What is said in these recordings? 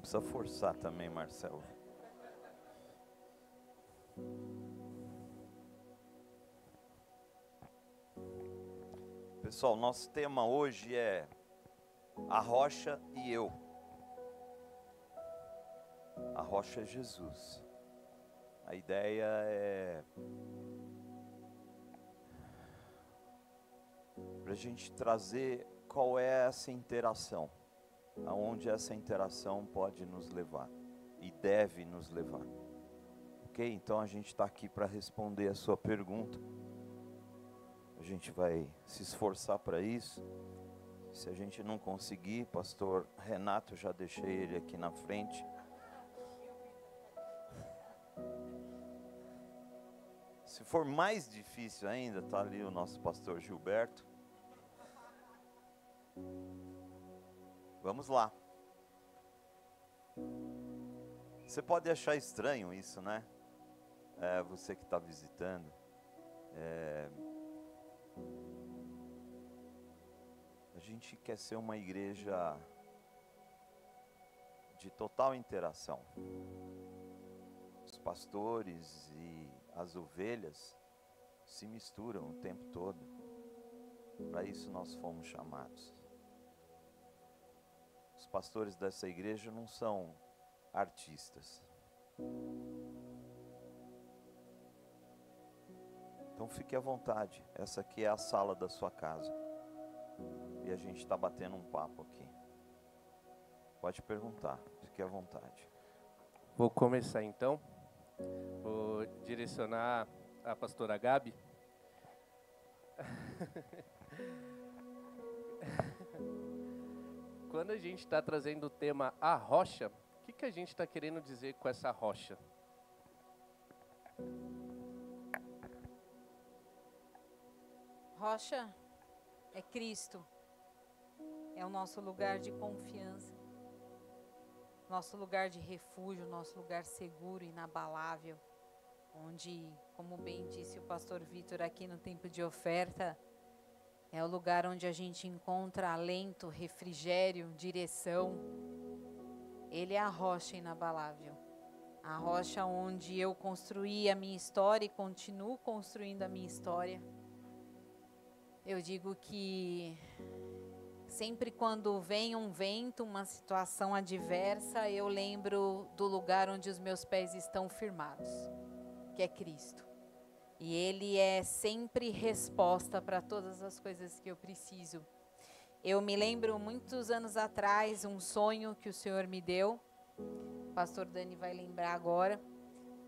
precisa forçar também, Marcelo. Pessoal, nosso tema hoje é a rocha e eu. A rocha é Jesus. A ideia é para a gente trazer qual é essa interação, aonde essa interação pode nos levar e deve nos levar. Ok? Então a gente está aqui para responder a sua pergunta. A gente vai se esforçar para isso. Se a gente não conseguir, pastor Renato, já deixei ele aqui na frente. Se for mais difícil ainda, está ali o nosso pastor Gilberto. Vamos lá. Você pode achar estranho isso, né? Você que está visitando. A gente quer ser uma igreja de total interação. Os pastores e as ovelhas se misturam o tempo todo. Para isso nós fomos chamados. Os pastores dessa igreja não são artistas. Então fique à vontade. Essa aqui é a sala da sua casa. E a gente está batendo um papo aqui. Pode perguntar, fique à vontade. Vou começar então. Vou direcionar a pastora Gabi. Quando a gente está trazendo o tema a rocha, o que a gente está querendo dizer com essa rocha? Rocha é Cristo, é o nosso lugar de confiança, nosso lugar de refúgio, nosso lugar seguro, inabalável, onde, como bem disse o pastor Vitor aqui no tempo de oferta, é o lugar onde a gente encontra alento, refrigério, direção. Ele é a rocha inabalável, a rocha onde eu construí a minha história e continuo construindo a minha história. Eu digo que sempre quando vem um vento, uma situação adversa, eu lembro do lugar onde os meus pés estão firmados, que é Cristo. E Ele é sempre resposta para todas as coisas que eu preciso. Eu me lembro muitos anos atrás, um sonho que o Senhor me deu. O pastor Dani vai lembrar agora.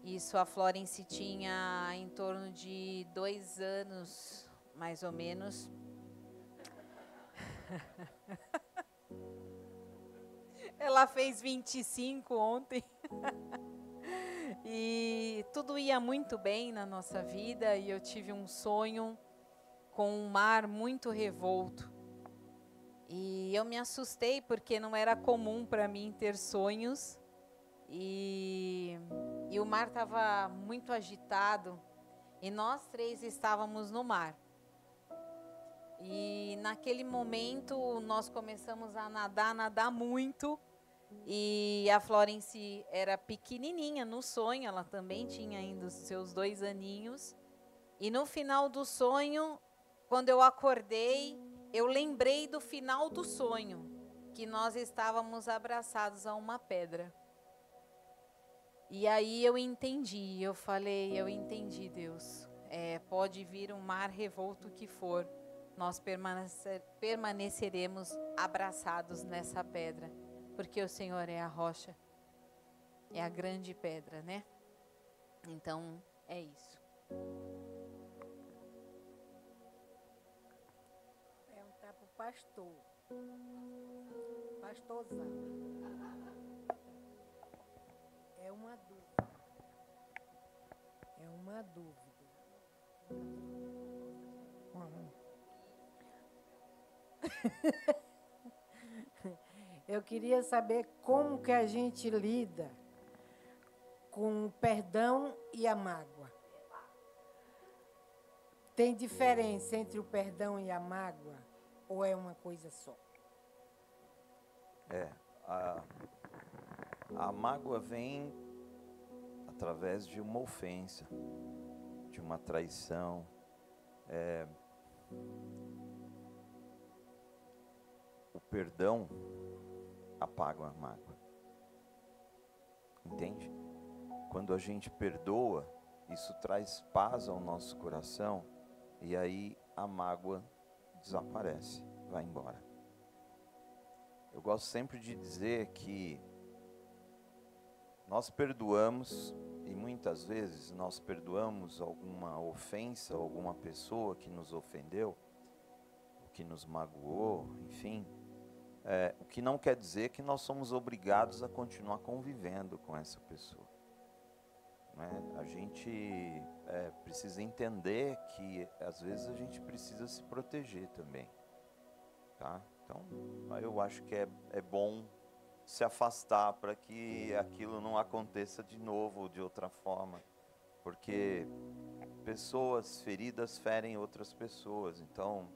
Isso, a Florence tinha em torno de 2 anos, mais ou menos. Ela fez 25 ontem. E tudo ia muito bem na nossa vida. E eu tive um sonho com um mar muito revolto. E eu me assustei porque não era comum para mim ter sonhos. E o mar estava muito agitado. E nós 3 estávamos no mar. E naquele momento nós começamos a nadar muito. E a Florence era pequenininha no sonho, ela também tinha ainda os seus 2 aninhos. E no final do sonho, quando eu acordei, eu lembrei do final do sonho, que nós estávamos abraçados a uma pedra. E aí eu entendi, eu falei, eu entendi, Deus. Pode vir um mar revolto que for, nós permaneceremos abraçados nessa pedra, porque o Senhor é a rocha, é a grande pedra, né? Então, é isso. Perguntar para o pastor. Pastorzão. É uma dúvida. É uma dúvida. Eu queria saber como que a gente lida com o perdão e a mágoa. Tem diferença entre o perdão e a mágoa? Ou é uma coisa só? A mágoa vem através de uma ofensa, de uma traição. O perdão apaga a mágoa. Entende? Quando a gente perdoa, isso traz paz ao nosso coração e aí a mágoa desaparece, vai embora. Eu gosto sempre de dizer que nós perdoamos, e muitas vezes nós perdoamos alguma ofensa, alguma pessoa que nos ofendeu, que nos magoou, enfim. O que não quer dizer que nós somos obrigados a continuar convivendo com essa pessoa. Né? A gente precisa entender que às vezes a gente precisa se proteger também. Tá? Então, eu acho que é bom se afastar para que aquilo não aconteça de novo ou de outra forma. Porque pessoas feridas ferem outras pessoas. Então,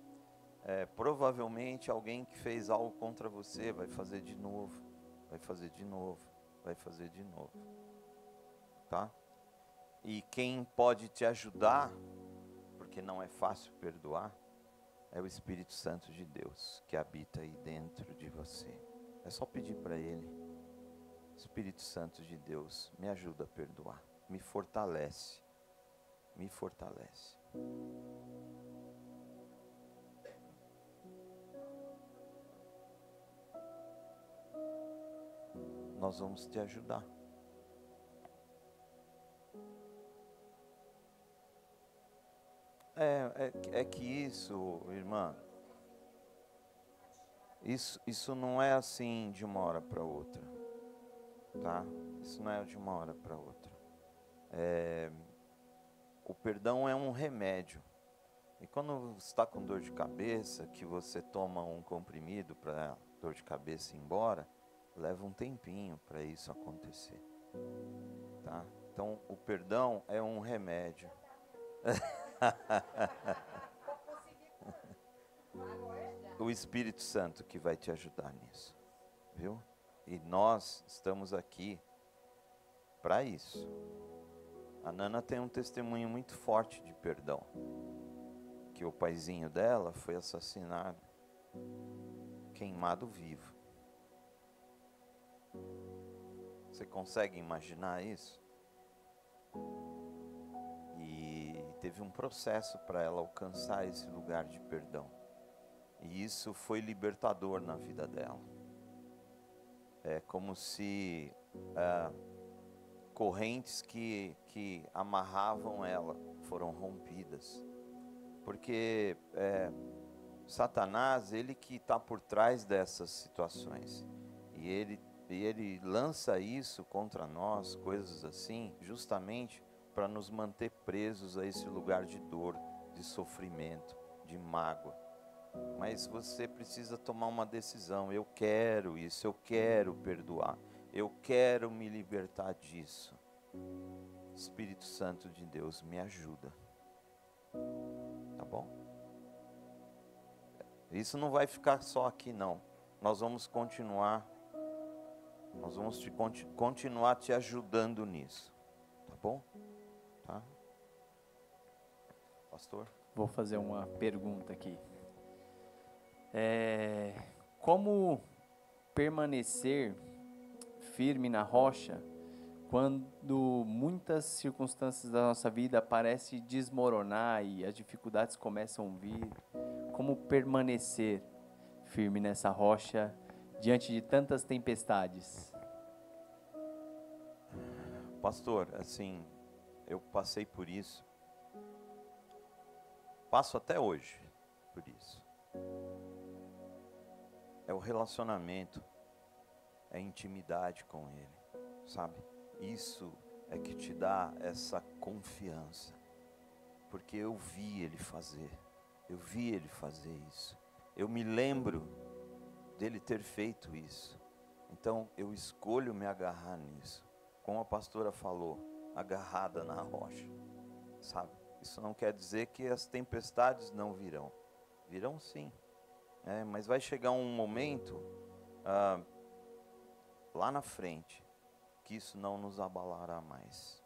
provavelmente alguém que fez algo contra você vai fazer de novo, vai fazer de novo, vai fazer de novo. Tá? E quem pode te ajudar, porque não é fácil perdoar, é o Espírito Santo de Deus que habita aí dentro de você. É só pedir para Ele: Espírito Santo de Deus, me ajuda a perdoar, me fortalece, me fortalece. Nós vamos te ajudar. É que isso, irmã, isso não é assim de uma hora para outra, tá? Isso não é de uma hora para outra. O perdão é um remédio. E quando você está com dor de cabeça, que você toma um comprimido para a dor de cabeça ir embora, leva um tempinho para isso acontecer, tá? Então, o perdão é um remédio. O Espírito Santo que vai te ajudar nisso, viu? E nós estamos aqui para isso. A Nana tem um testemunho muito forte de perdão, que o paizinho dela foi assassinado, queimado vivo. Você consegue imaginar isso? E teve um processo para ela alcançar esse lugar de perdão. E isso foi libertador na vida dela. É como se correntes que amarravam ela foram rompidas. Porque Satanás, ele que está por trás dessas situações. E ele lança isso contra nós, coisas assim, justamente para nos manter presos a esse lugar de dor, de sofrimento, de mágoa. Mas você precisa tomar uma decisão: eu quero isso, eu quero perdoar, eu quero me libertar disso. Espírito Santo de Deus, me ajuda. Tá bom? Isso não vai ficar só aqui não. Nós vamos continuar continuar te ajudando nisso. Tá bom? Tá? Pastor? Vou fazer uma pergunta aqui. Como permanecer firme na rocha quando muitas circunstâncias da nossa vida parecem desmoronar e as dificuldades começam a vir? Como permanecer firme nessa rocha diante de tantas tempestades? Pastor, assim, eu passei por isso. Passo até hoje por isso. É o relacionamento, é a intimidade com Ele, sabe? Isso é que te dá essa confiança, porque eu vi Ele fazer isso, eu me lembro dele ter feito isso, então eu escolho me agarrar nisso, como a pastora falou, agarrada na rocha, sabe? Isso não quer dizer que as tempestades não virão, virão sim. Mas vai chegar um momento lá na frente que isso não nos abalará mais.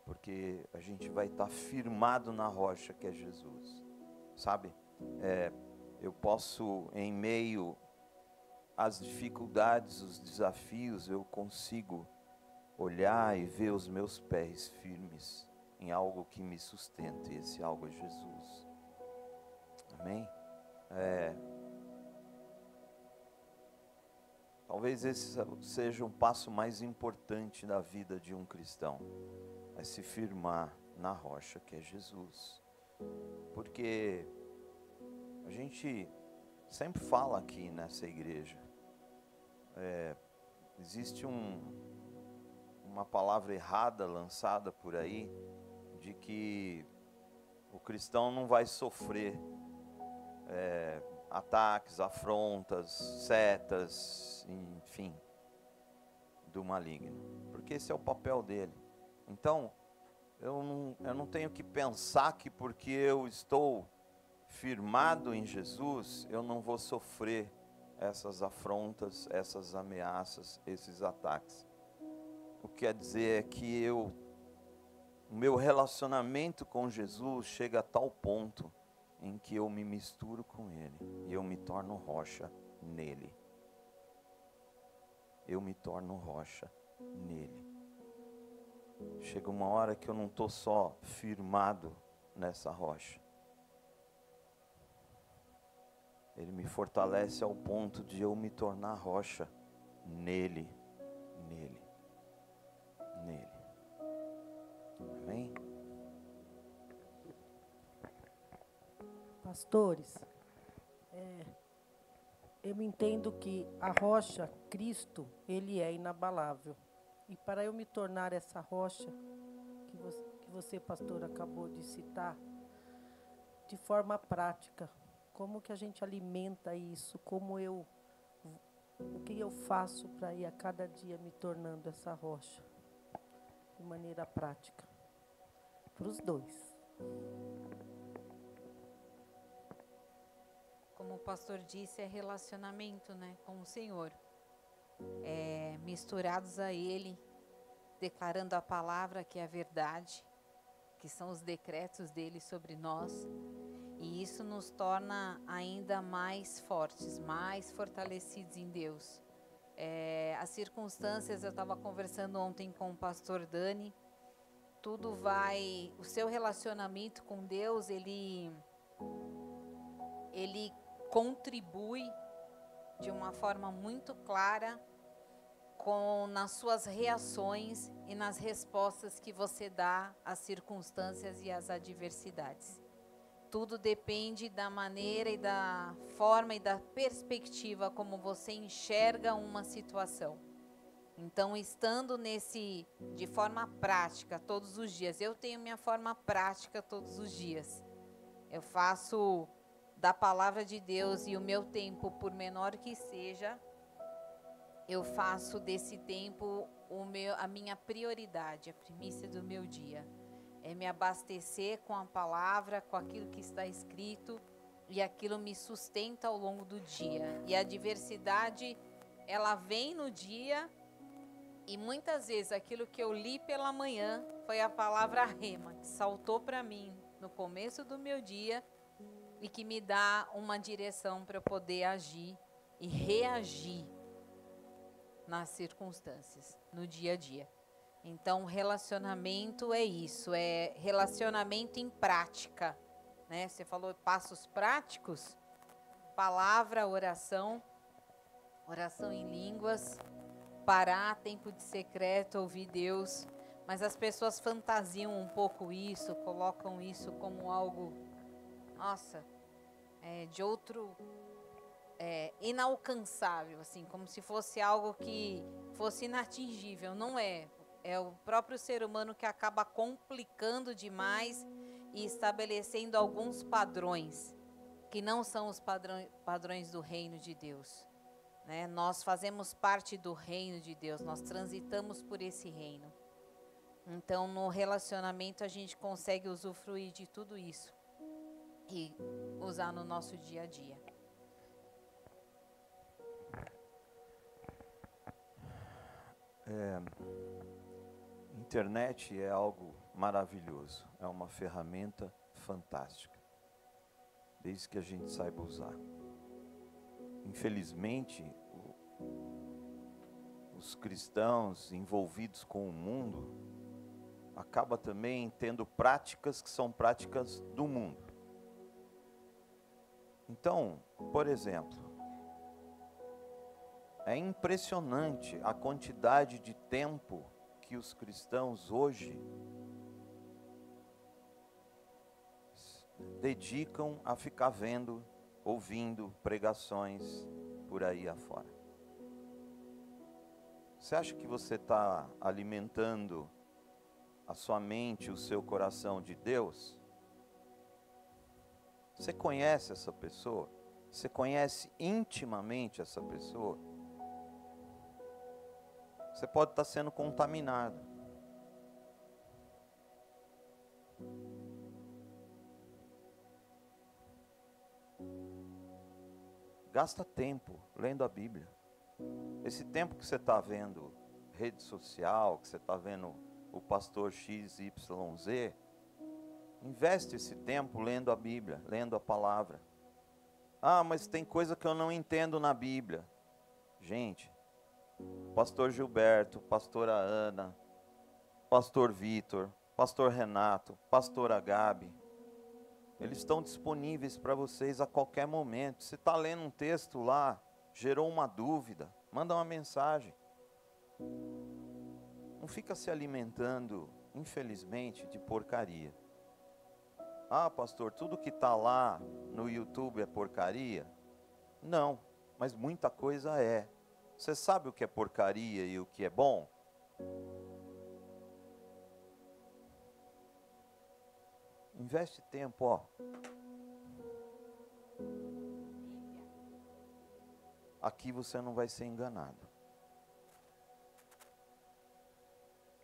Porque a gente vai estar firmado na rocha que é Jesus. Sabe? Eu posso, em meio às dificuldades, os desafios, eu consigo olhar e ver os meus pés firmes em algo que me sustenta. E esse algo é Jesus. Amém? Talvez esse seja um passo mais importante da vida de um cristão. É se firmar na rocha que é Jesus. Porque a gente sempre fala aqui nessa igreja, existe uma palavra errada lançada por aí, de que o cristão não vai sofrer ataques, afrontas, setas, enfim, do maligno, porque esse é o papel dele. Então, eu não tenho que pensar que porque eu estou firmado em Jesus, eu não vou sofrer essas afrontas, essas ameaças, esses ataques. O que quer dizer é que o meu relacionamento com Jesus chega a tal ponto em que eu me misturo com Ele e eu me torno rocha nele. Eu me torno rocha nele. Chega uma hora que eu não estou só firmado nessa rocha. Ele me fortalece ao ponto de eu me tornar rocha nele. Amém? Pastores, eu entendo que a rocha, Cristo, Ele é inabalável. E para eu me tornar essa rocha que você, pastor, acabou de citar, de forma prática, como que a gente alimenta isso? O que eu faço para ir a cada dia me tornando essa rocha? De maneira prática. Para os dois. Como o pastor disse, é relacionamento, né, com o Senhor. Misturados a Ele, declarando a palavra que é a verdade, que são os decretos dele sobre nós. E isso nos torna ainda mais fortes, mais fortalecidos em Deus. As circunstâncias, eu estava conversando ontem com o pastor Dani, o seu relacionamento com Deus, ele contribui de uma forma muito clara nas suas reações e nas respostas que você dá às circunstâncias e às adversidades. Tudo depende da maneira e da forma e da perspectiva como você enxerga uma situação. Então, estando de forma prática todos os dias, eu tenho minha forma prática todos os dias. Eu faço da palavra de Deus, e o meu tempo, por menor que seja, eu faço desse tempo a minha prioridade, a primícia do meu dia. É me abastecer com a palavra, com aquilo que está escrito, e aquilo me sustenta ao longo do dia. E a adversidade, ela vem no dia, e muitas vezes aquilo que eu li pela manhã foi a palavra rema, que saltou para mim no começo do meu dia e que me dá uma direção para eu poder agir e reagir nas circunstâncias, no dia a dia. Então, relacionamento é isso, é relacionamento em prática, né? Você falou passos práticos, palavra, oração em línguas, parar, tempo de secreto, ouvir Deus. Mas as pessoas fantasiam um pouco isso, colocam isso como algo, de outro, inalcançável, assim, como se fosse algo que fosse inatingível. Não é. É o próprio ser humano que acaba complicando demais e estabelecendo alguns padrões que não são os padrões do reino de Deus, né? Nós fazemos parte do reino de Deus, nós transitamos por esse reino. Então, no relacionamento, a gente consegue usufruir de tudo isso e usar no nosso dia a dia. Internet é algo maravilhoso, é uma ferramenta fantástica, desde que a gente saiba usar. Infelizmente, os cristãos envolvidos com o mundo acabam também tendo práticas que são práticas do mundo. Então, por exemplo, é impressionante a quantidade de tempo que os cristãos hoje dedicam a ficar vendo, ouvindo pregações por aí afora. Você acha que você está alimentando a sua mente, o seu coração de Deus? Você conhece essa pessoa? Você conhece intimamente essa pessoa? Você pode estar sendo contaminado. Gasta tempo lendo a Bíblia. Esse tempo que você está vendo rede social, que você está vendo o pastor XYZ, investe esse tempo lendo a Bíblia, lendo a palavra. Ah, mas tem coisa que eu não entendo na Bíblia. Gente, pastor Gilberto, pastora Ana, pastor Vitor, pastor Renato, pastora Gabi, eles estão disponíveis para vocês a qualquer momento. Você está lendo um texto lá, gerou uma dúvida, manda uma mensagem. Não fica se alimentando, infelizmente, de porcaria. Ah, pastor, tudo que está lá no YouTube é porcaria? Não, mas muita coisa é. Você sabe o que é porcaria e o que é bom? Investe tempo, ó. Aqui você não vai ser enganado.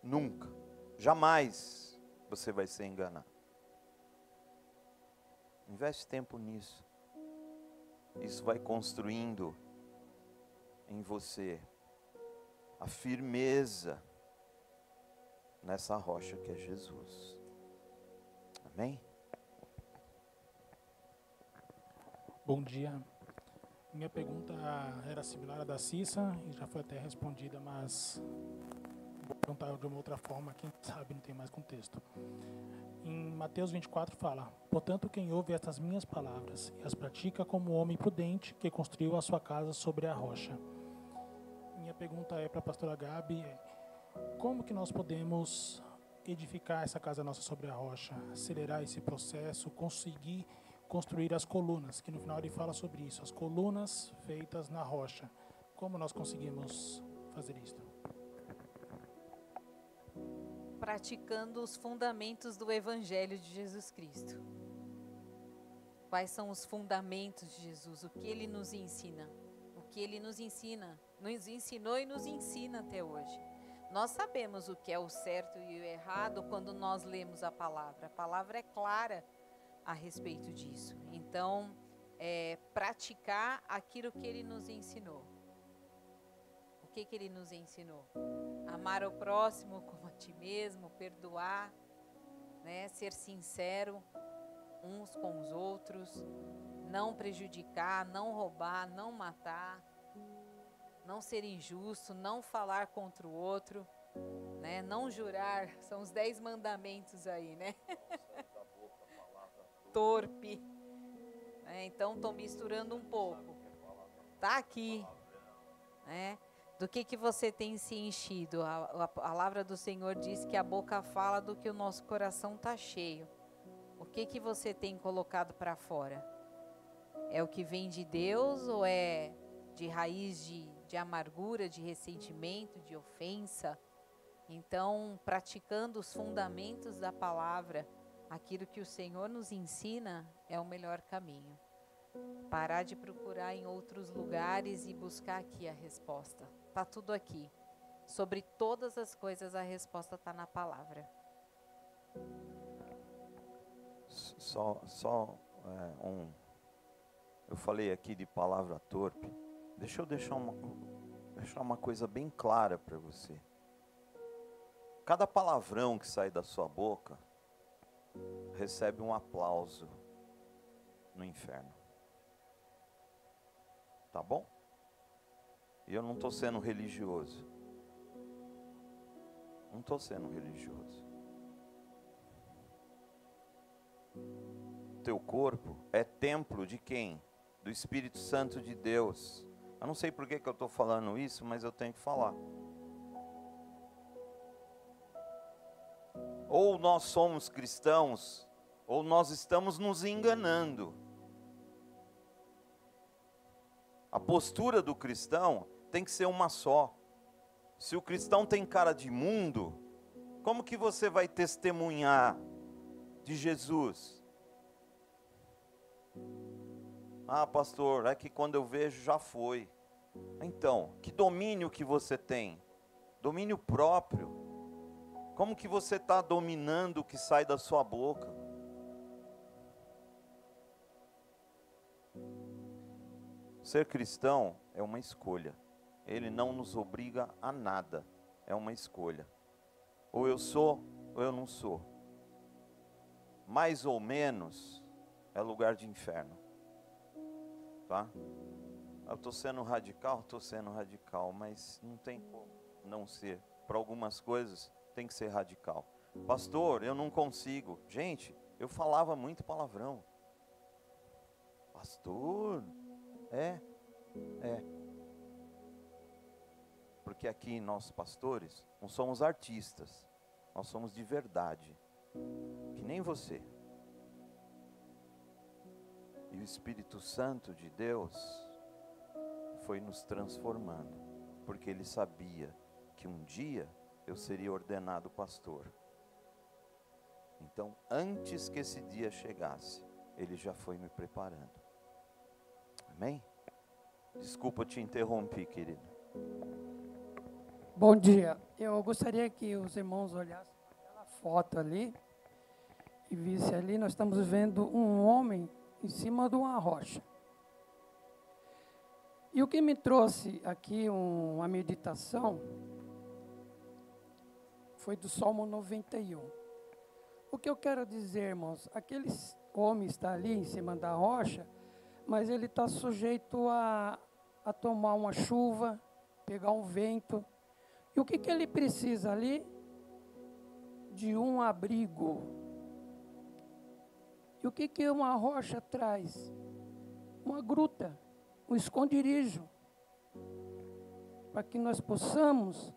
Nunca, jamais você vai ser enganado. Investe tempo nisso. Isso vai construindo em você a firmeza nessa rocha que é Jesus. Amém? Bom dia. Minha pergunta era similar à da Cissa e já foi até respondida, mas vou perguntar de uma outra forma, quem sabe não tem mais contexto. Em Mateus 24 fala: portanto, quem ouve estas minhas palavras e as pratica como um homem prudente que construiu a sua casa sobre a rocha. Minha pergunta é para a pastora Gabi, como que nós podemos edificar essa casa nossa sobre a rocha, acelerar esse processo, conseguir construir as colunas, que no final ele fala sobre isso, as colunas feitas na rocha. Como nós conseguimos fazer isso? Praticando os fundamentos do Evangelho de Jesus Cristo. Quais são os fundamentos de Jesus? O que Ele nos ensina? O que Ele nos ensina? Nos ensinou e nos ensina até hoje. Nós sabemos o que é o certo e o errado quando nós lemos a palavra. A palavra é clara a respeito disso. Então, praticar aquilo que Ele nos ensinou. O que Ele nos ensinou? Amar o próximo como a ti mesmo, perdoar, né? Ser sincero uns com os outros, não prejudicar, não roubar, não matar, não ser injusto, não falar contra o outro, né? Não jurar, são os 10 mandamentos aí, né? Torpe. Então, estou misturando um pouco. Tá aqui, né? Do que você tem se enchido? A palavra do Senhor diz que a boca fala do que o nosso coração está cheio. O que você tem colocado para fora? É o que vem de Deus ou é de raiz de amargura, de ressentimento, de ofensa? Então, praticando os fundamentos da palavra, aquilo que o Senhor nos ensina é o melhor caminho. Parar de procurar em outros lugares e buscar aqui a resposta. Está tudo aqui. Sobre todas as coisas a resposta está na palavra. Eu falei aqui de palavra torpe. Deixa eu deixar uma coisa bem clara para você. Cada palavrão que sai da sua boca recebe um aplauso no inferno. Tá bom? E eu não estou sendo religioso. Não estou sendo religioso. Teu corpo é templo de quem? Do Espírito Santo de Deus. Eu não sei por que eu estou falando isso, mas eu tenho que falar. Ou nós somos cristãos, ou nós estamos nos enganando. A postura do cristão tem que ser uma só. Se o cristão tem cara de mundo, como que você vai testemunhar de Jesus? Ah, pastor, é que quando eu vejo já foi. Então, que domínio que você tem? Domínio próprio. Como que você está dominando o que sai da sua boca? Ser cristão é uma escolha. Ele não nos obriga a nada. É uma escolha. Ou eu sou, ou eu não sou. Mais ou menos é lugar de inferno. Tá? Eu estou sendo radical, mas não tem como não ser. Para algumas coisas tem que ser radical. Pastor, eu não consigo. Gente, eu falava muito palavrão. Pastor, é. Porque aqui nós pastores não somos artistas. Nós somos de verdade. Que nem você. E o Espírito Santo de Deus foi nos transformando, porque Ele sabia que um dia eu seria ordenado pastor. Então, antes que esse dia chegasse, Ele já foi me preparando. Amém? Desculpa te interromper, querido. Bom dia. Eu gostaria que os irmãos olhassem aquela foto ali e vissem ali, nós estamos vendo um homem em cima de uma rocha. E o que me trouxe aqui uma meditação foi do Salmo 91. O que eu quero dizer, irmãos, aquele homem está ali em cima da rocha, mas ele está sujeito a tomar uma chuva, pegar um vento. E o que ele precisa ali? De um abrigo. E o que uma rocha traz? Uma gruta, um esconderijo, para que nós possamos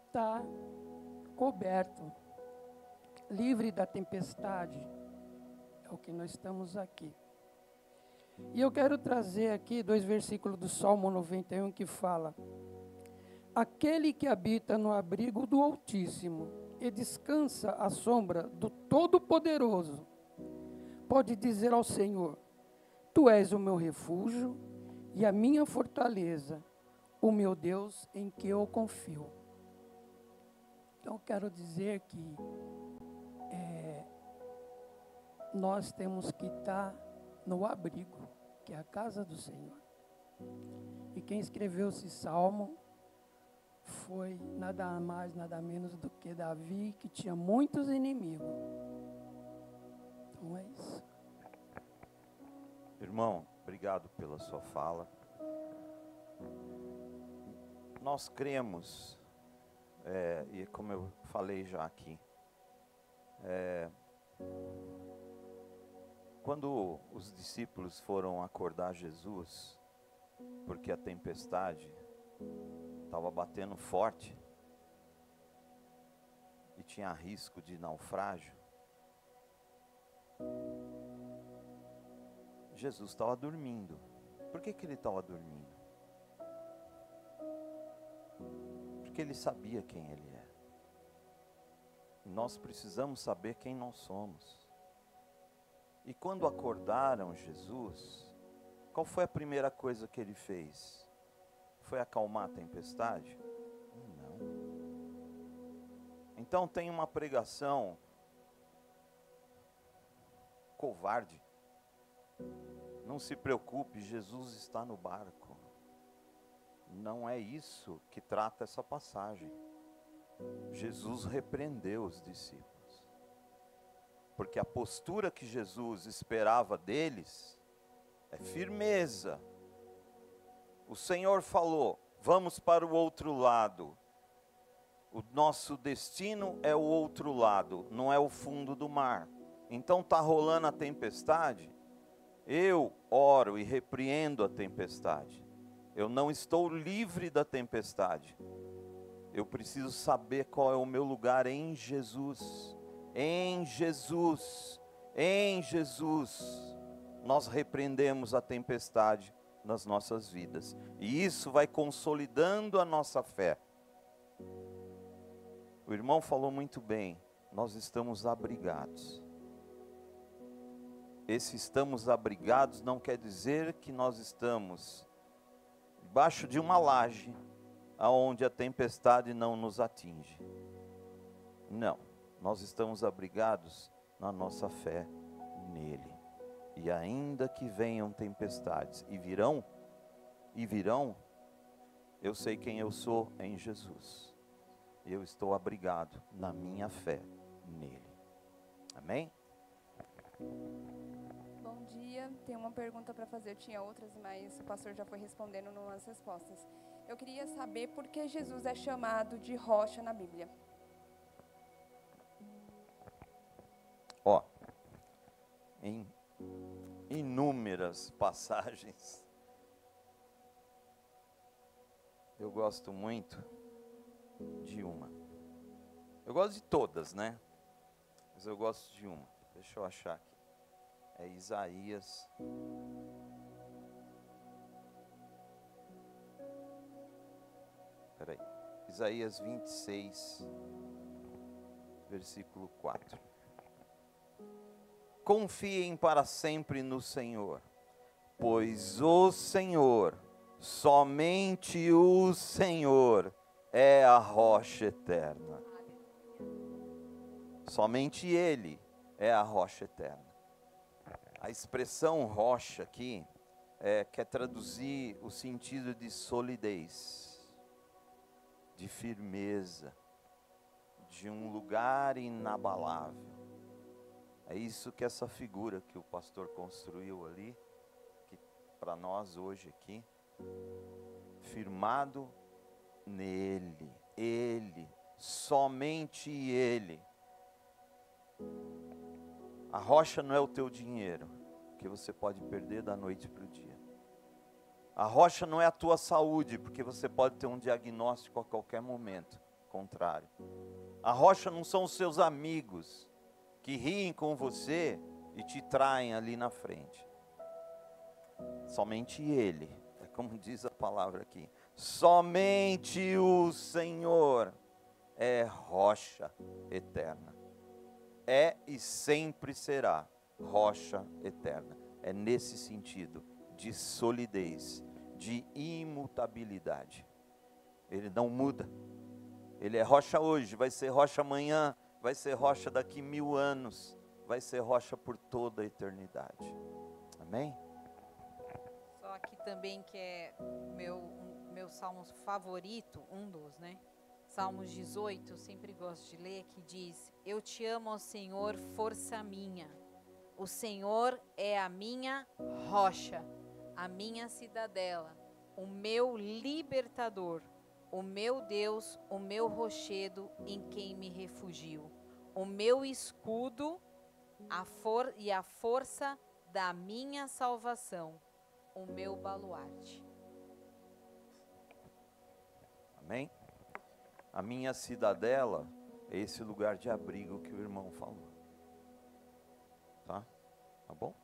estar coberto, livre da tempestade. É o que nós estamos aqui. E eu quero trazer aqui 2 versículos do Salmo 91 que fala: aquele que habita no abrigo do Altíssimo e descansa à sombra do Todo-Poderoso, pode dizer ao Senhor: Tu és o meu refúgio e a minha fortaleza, o meu Deus em que eu confio. Então, quero dizer que nós temos que estar no abrigo, que é a casa do Senhor. E quem escreveu esse salmo foi nada mais, nada menos do que Davi, que tinha muitos inimigos. Então é isso. Irmão, obrigado pela sua fala. Nós cremos, e como eu falei já aqui, quando os discípulos foram acordar Jesus, porque a tempestade estava batendo forte e tinha risco de naufrágio, Jesus estava dormindo. Por que ele estava dormindo? Porque ele sabia quem ele é. E nós precisamos saber quem nós somos. E quando acordaram Jesus, qual foi a primeira coisa que ele fez? Foi acalmar a tempestade? Não. Então tem uma pregação covarde. Não se preocupe, Jesus está no barco. Não é isso que trata essa passagem. Jesus repreendeu os discípulos. Porque a postura que Jesus esperava deles é firmeza. O Senhor falou: vamos para o outro lado. O nosso destino é o outro lado, não é o fundo do mar. Então está rolando a tempestade. Eu oro e repreendo a tempestade. Eu não estou livre da tempestade. Eu preciso saber qual é o meu lugar em Jesus. Em Jesus. Em Jesus. Nós repreendemos a tempestade nas nossas vidas. E isso vai consolidando a nossa fé. O irmão falou muito bem. Nós estamos abrigados. Esse estamos abrigados não quer dizer que nós estamos debaixo de uma laje, aonde a tempestade não nos atinge. Não, nós estamos abrigados na nossa fé nele. E ainda que venham tempestades, e virão, eu sei quem eu sou em Jesus. Eu estou abrigado na minha fé nele. Amém? Bom dia, tenho uma pergunta para fazer. Eu tinha outras, mas o pastor já foi respondendo nas respostas. Eu queria saber por que Jesus é chamado de rocha na Bíblia. Ó, em inúmeras passagens, eu gosto muito de uma. Eu gosto de todas, né? Mas eu gosto de uma. Deixa eu achar aqui. É Isaías. Peraí. Isaías 26, versículo 4. Confiem para sempre no Senhor, pois o Senhor, somente o Senhor, é a rocha eterna. Somente Ele é a rocha eterna. A expressão rocha aqui quer traduzir o sentido de solidez, de firmeza, de um lugar inabalável. É isso que essa figura que o pastor construiu ali, que para nós hoje aqui, firmado nele, Ele, somente Ele. A rocha não é o teu dinheiro, que você pode perder da noite para o dia. A rocha não é a tua saúde, porque você pode ter um diagnóstico a qualquer momento contrário. A rocha não são os seus amigos, que riem com você e te traem ali na frente. Somente Ele, é como diz a palavra aqui, somente o Senhor é rocha eterna. É e sempre será rocha eterna. É nesse sentido de solidez, de imutabilidade. Ele não muda. Ele é rocha hoje, vai ser rocha amanhã, vai ser rocha daqui 1000 anos, vai ser rocha por toda a eternidade. Amém? Só aqui também que é meu salmo favorito, um dos, né? Salmos 18, eu sempre gosto de ler, que diz: eu te amo, ó Senhor, força minha. O Senhor é a minha rocha, a minha cidadela, o meu libertador, o meu Deus, o meu rochedo em quem me refugio, o meu escudo e a força da minha salvação, o meu baluarte. Amém? A minha cidadela é esse lugar de abrigo que o irmão falou. Tá? Tá bom?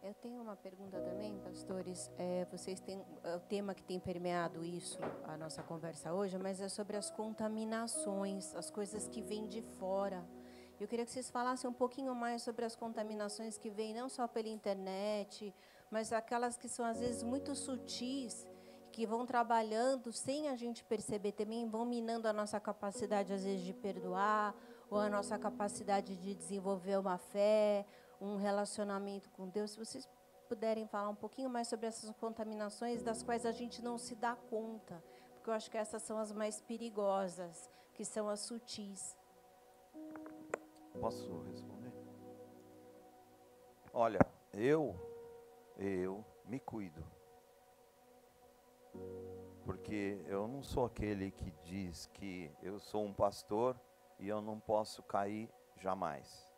Eu tenho uma pergunta também, pastores. Vocês têm o tema que tem permeado isso, a nossa conversa hoje, mas é sobre as contaminações, as coisas que vêm de fora. Eu queria que vocês falassem um pouquinho mais sobre as contaminações que vêm não só pela internet, mas aquelas que são às vezes muito sutis, que vão trabalhando sem a gente perceber também, vão minando a nossa capacidade às vezes de perdoar, ou a nossa capacidade de desenvolver uma fé, um relacionamento com Deus. Se vocês puderem falar um pouquinho mais sobre essas contaminações das quais a gente não se dá conta. Porque porque eu acho que essas são as mais perigosas, que são as sutis. Posso responder? Olha, eu me cuido. Porque eu não sou aquele que diz que eu sou um pastor e eu não posso cair jamais.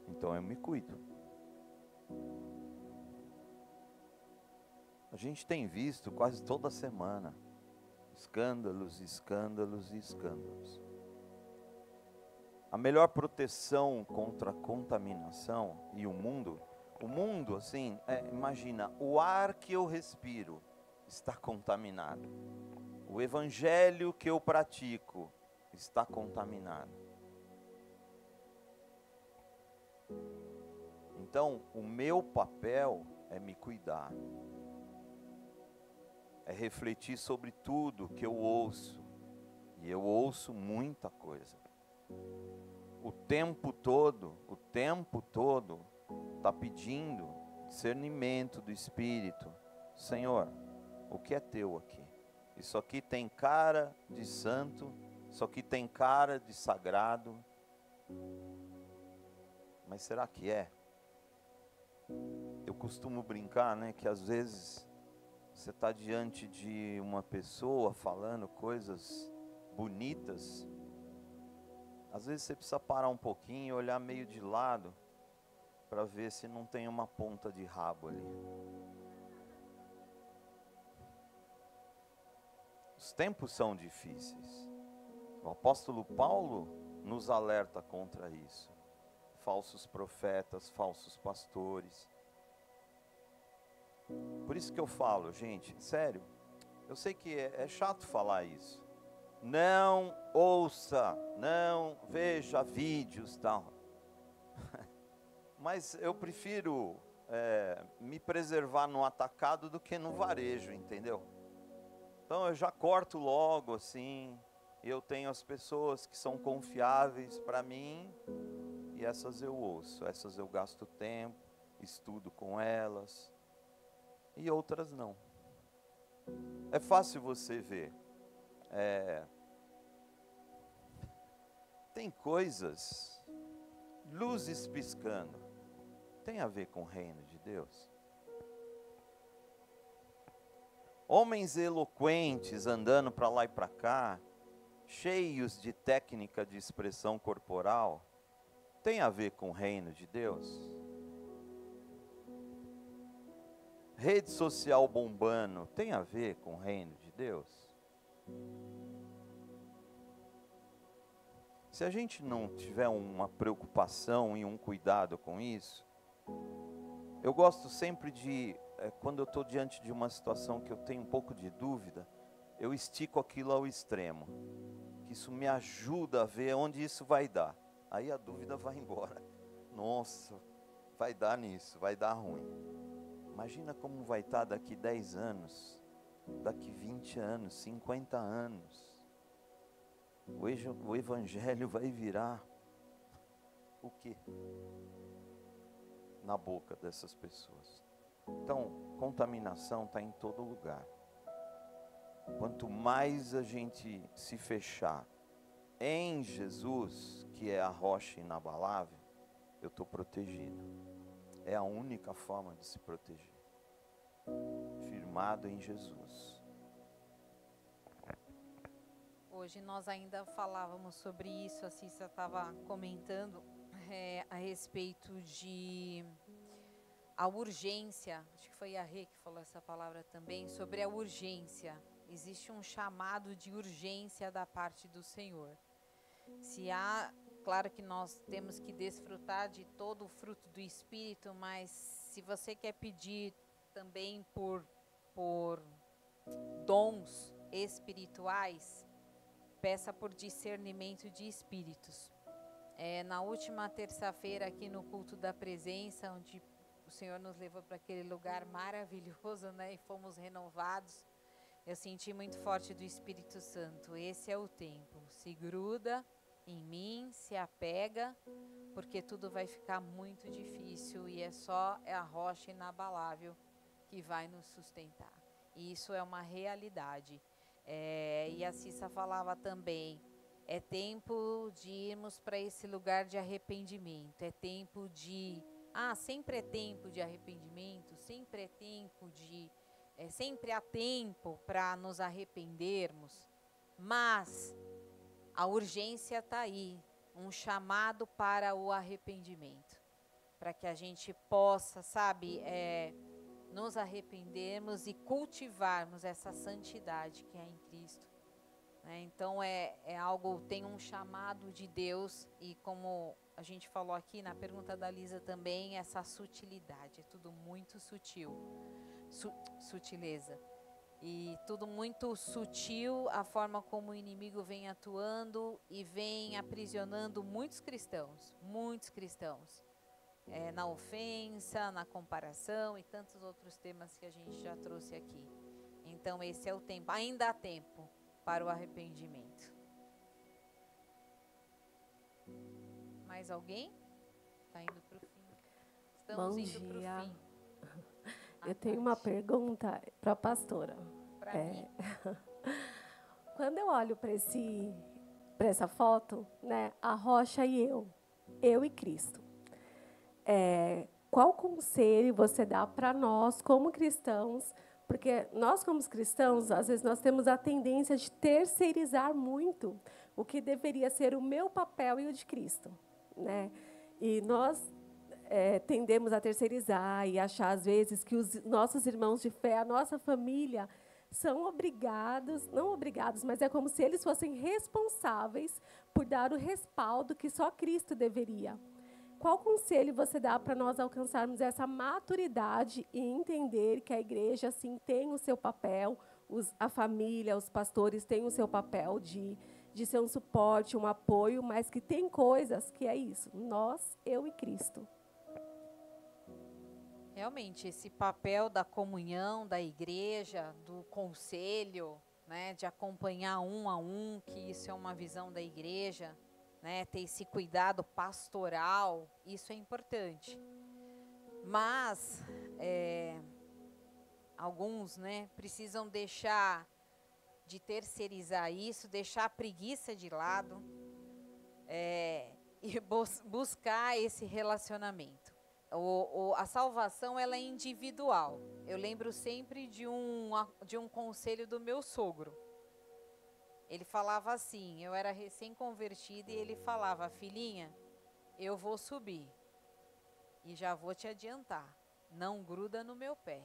Então eu me cuido. A gente tem visto quase toda semana escândalos, escândalos e escândalos. A melhor proteção contra a contaminação e o mundo assim, imagina, o ar que eu respiro está contaminado. O evangelho que eu pratico está contaminado. Então, o meu papel é me cuidar. É refletir sobre tudo que eu ouço. E eu ouço muita coisa. O tempo todo está pedindo discernimento do Espírito. Senhor, o que é teu aqui? Isso aqui tem cara de santo, isso aqui tem cara de sagrado. Mas será que é? Eu costumo brincar, né, que às vezes você está diante de uma pessoa falando coisas bonitas. Às vezes você precisa parar um pouquinho e olhar meio de lado para ver se não tem uma ponta de rabo ali. Os tempos são difíceis. O apóstolo Paulo nos alerta contra isso. Falsos profetas, falsos pastores. Por isso que eu falo, gente, sério, eu sei que é chato falar isso. Não ouça, não veja vídeos, tal. Mas eu prefiro me preservar no atacado do que no varejo, entendeu? Então eu já corto logo assim. Eu tenho as pessoas que são confiáveis para mim e essas eu ouço, essas eu gasto tempo, estudo com elas e outras não. É fácil você ver. Tem coisas, luzes piscando, tem a ver com o reino de Deus. Homens eloquentes andando para lá e para cá, cheios de técnica de expressão corporal, tem a ver com o reino de Deus? Rede social bombando, tem a ver com o reino de Deus? Se a gente não tiver uma preocupação e um cuidado com isso, eu gosto sempre de, quando eu estou diante de uma situação que eu tenho um pouco de dúvida, eu estico aquilo ao extremo. Que isso me ajuda a ver onde isso vai dar. Aí a dúvida vai embora. Nossa, vai dar nisso, vai dar ruim. Imagina como vai estar daqui 10 anos, daqui 20 anos, 50 anos. O evangelho vai virar o quê? Na boca dessas pessoas. Então, contaminação está em todo lugar. Quanto mais a gente se fechar em Jesus, que é a rocha inabalável, eu estou protegido. É a única forma de se proteger. Firmado em Jesus. Hoje nós ainda falávamos sobre isso, a Cissa estava comentando a respeito de a urgência, acho que foi a Rê que falou essa palavra também, sobre a urgência. Existe um chamado de urgência da parte do Senhor. Se há, claro que nós temos que desfrutar de todo o fruto do Espírito, mas se você quer pedir também por dons espirituais, peça por discernimento de espíritos. Na última terça-feira aqui no culto da presença, onde o Senhor nos levou para aquele lugar maravilhoso, né, e fomos renovados, eu senti muito forte do Espírito Santo. Esse é o tempo. Se gruda em mim, se apega, porque tudo vai ficar muito difícil e é a rocha inabalável que vai nos sustentar. E isso é uma realidade. E a Cissa falava também, é tempo de irmos para esse lugar de arrependimento, é tempo de... sempre é tempo de arrependimento, sempre é tempo de... sempre há tempo para nos arrependermos, mas a urgência está aí, um chamado para o arrependimento, para que a gente possa, nos arrependermos e cultivarmos essa santidade que é em Cristo. Então algo, tem um chamado de Deus, e como a gente falou aqui na pergunta da Lisa também, essa sutilidade, é tudo muito sutil, sutileza, e tudo muito sutil, a forma como o inimigo vem atuando e vem aprisionando muitos cristãos, na ofensa, na comparação e tantos outros temas que a gente já trouxe aqui. Então esse é o tempo, ainda há tempo para o arrependimento. Mais alguém? Está indo para o fim. Estamos indo para o fim. Eu tenho uma pergunta para a pastora. Para mim. Quando eu olho para essa foto, né, a rocha e eu e Cristo. Qual conselho você dá para nós como cristãos? Porque nós, como cristãos, às vezes nós temos a tendência de terceirizar muito o que deveria ser o meu papel e o de Cristo, né? E nós tendemos a terceirizar e achar, às vezes, que os nossos irmãos de fé, a nossa família, são obrigados, não obrigados, mas é como se eles fossem responsáveis por dar o respaldo que só Cristo deveria. Qual conselho você dá para nós alcançarmos essa maturidade e entender que a igreja, sim, tem o seu papel, a família, os pastores têm o seu papel de ser um suporte, um apoio, mas que tem coisas que é isso, nós, eu e Cristo. Realmente, esse papel da comunhão, da igreja, do conselho, né, de acompanhar um a um, que isso é uma visão da igreja, né, ter esse cuidado pastoral, isso é importante. Mas alguns, né, precisam deixar de terceirizar isso, deixar a preguiça de lado e buscar esse relacionamento. A salvação, ela é individual. Eu lembro sempre de um conselho do meu sogro. Ele falava assim, eu era recém-convertida, e ele falava: filhinha, eu vou subir e já vou te adiantar, não gruda no meu pé,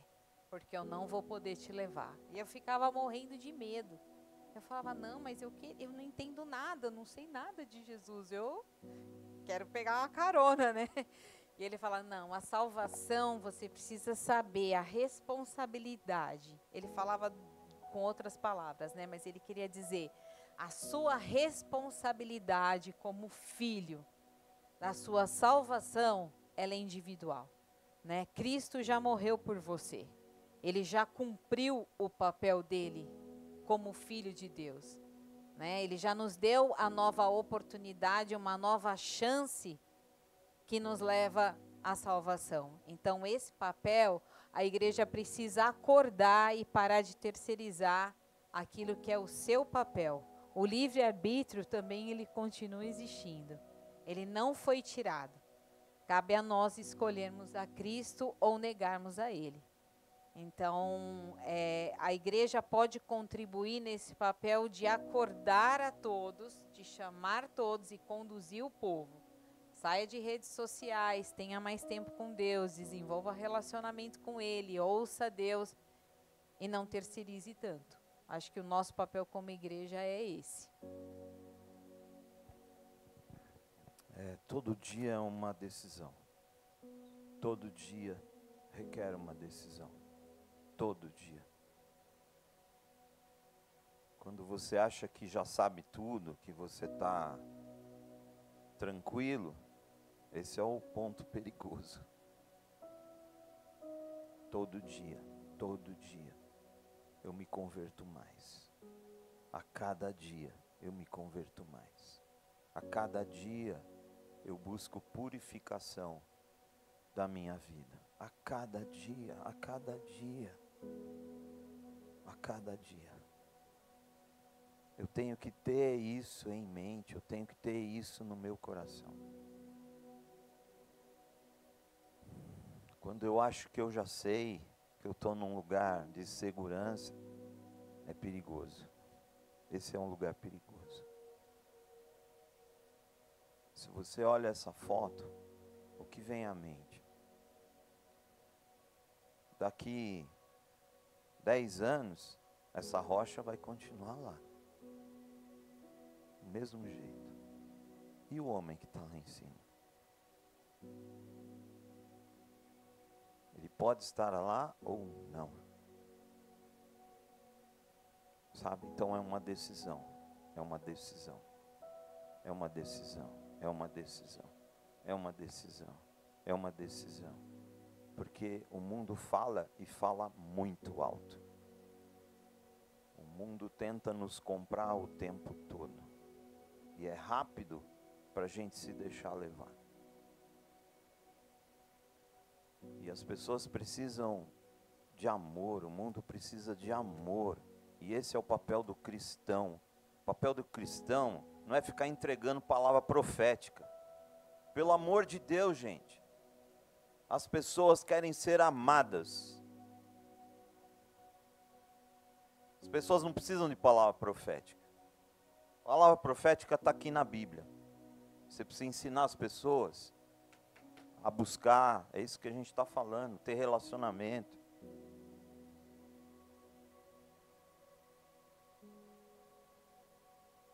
porque eu não vou poder te levar. E eu ficava morrendo de medo. Eu falava: não, mas eu não entendo nada, não sei nada de Jesus, eu quero pegar uma carona, né? E ele fala: não, a salvação você precisa saber, a responsabilidade. Ele falava com outras palavras, né? Mas ele queria dizer, a sua responsabilidade como filho, da sua salvação, ela é individual, né? Cristo já morreu por você. Ele já cumpriu o papel dele como filho de Deus, né? Ele já nos deu a nova oportunidade, uma nova chance que nos leva à salvação. Então, esse papel, a igreja precisa acordar e parar de terceirizar aquilo que é o seu papel. O livre-arbítrio também, ele continua existindo. Ele não foi tirado. Cabe a nós escolhermos a Cristo ou negarmos a Ele. Então, a igreja pode contribuir nesse papel de acordar a todos, de chamar todos e conduzir o povo. Saia de redes sociais, tenha mais tempo com Deus, desenvolva relacionamento com Ele, ouça Deus e não terceirize tanto. Acho que o nosso papel como igreja é esse. Todo dia é uma decisão. Todo dia requer uma decisão. Todo dia. Quando você acha que já sabe tudo, que você está tranquilo, esse é o ponto perigoso. Todo dia eu me converto mais. A cada dia eu me converto mais. A cada dia eu busco purificação da minha vida. A cada dia. a cada dia. Eu tenho que ter isso em mente, eu tenho que ter isso no meu coração. Quando eu acho que eu já sei, que eu estou num lugar de segurança, é perigoso. Esse é um lugar perigoso. Se você olha essa foto, o que vem à mente? Daqui 10 anos, essa rocha vai continuar lá. Do mesmo jeito. E o homem que está lá em cima? Ele pode estar lá ou não. Sabe? Então é uma decisão. É uma decisão. É uma decisão. É uma decisão. É uma decisão. É uma decisão. Porque o mundo fala e fala muito alto. O mundo tenta nos comprar o tempo todo. E é rápido para a gente se deixar levar. E as pessoas precisam de amor, o mundo precisa de amor. E esse é o papel do cristão. O papel do cristão não é ficar entregando palavra profética. Pelo amor de Deus, gente. As pessoas querem ser amadas. As pessoas não precisam de palavra profética. A palavra profética está aqui na Bíblia. Você precisa ensinar as pessoas a buscar, é isso que a gente está falando, ter relacionamento.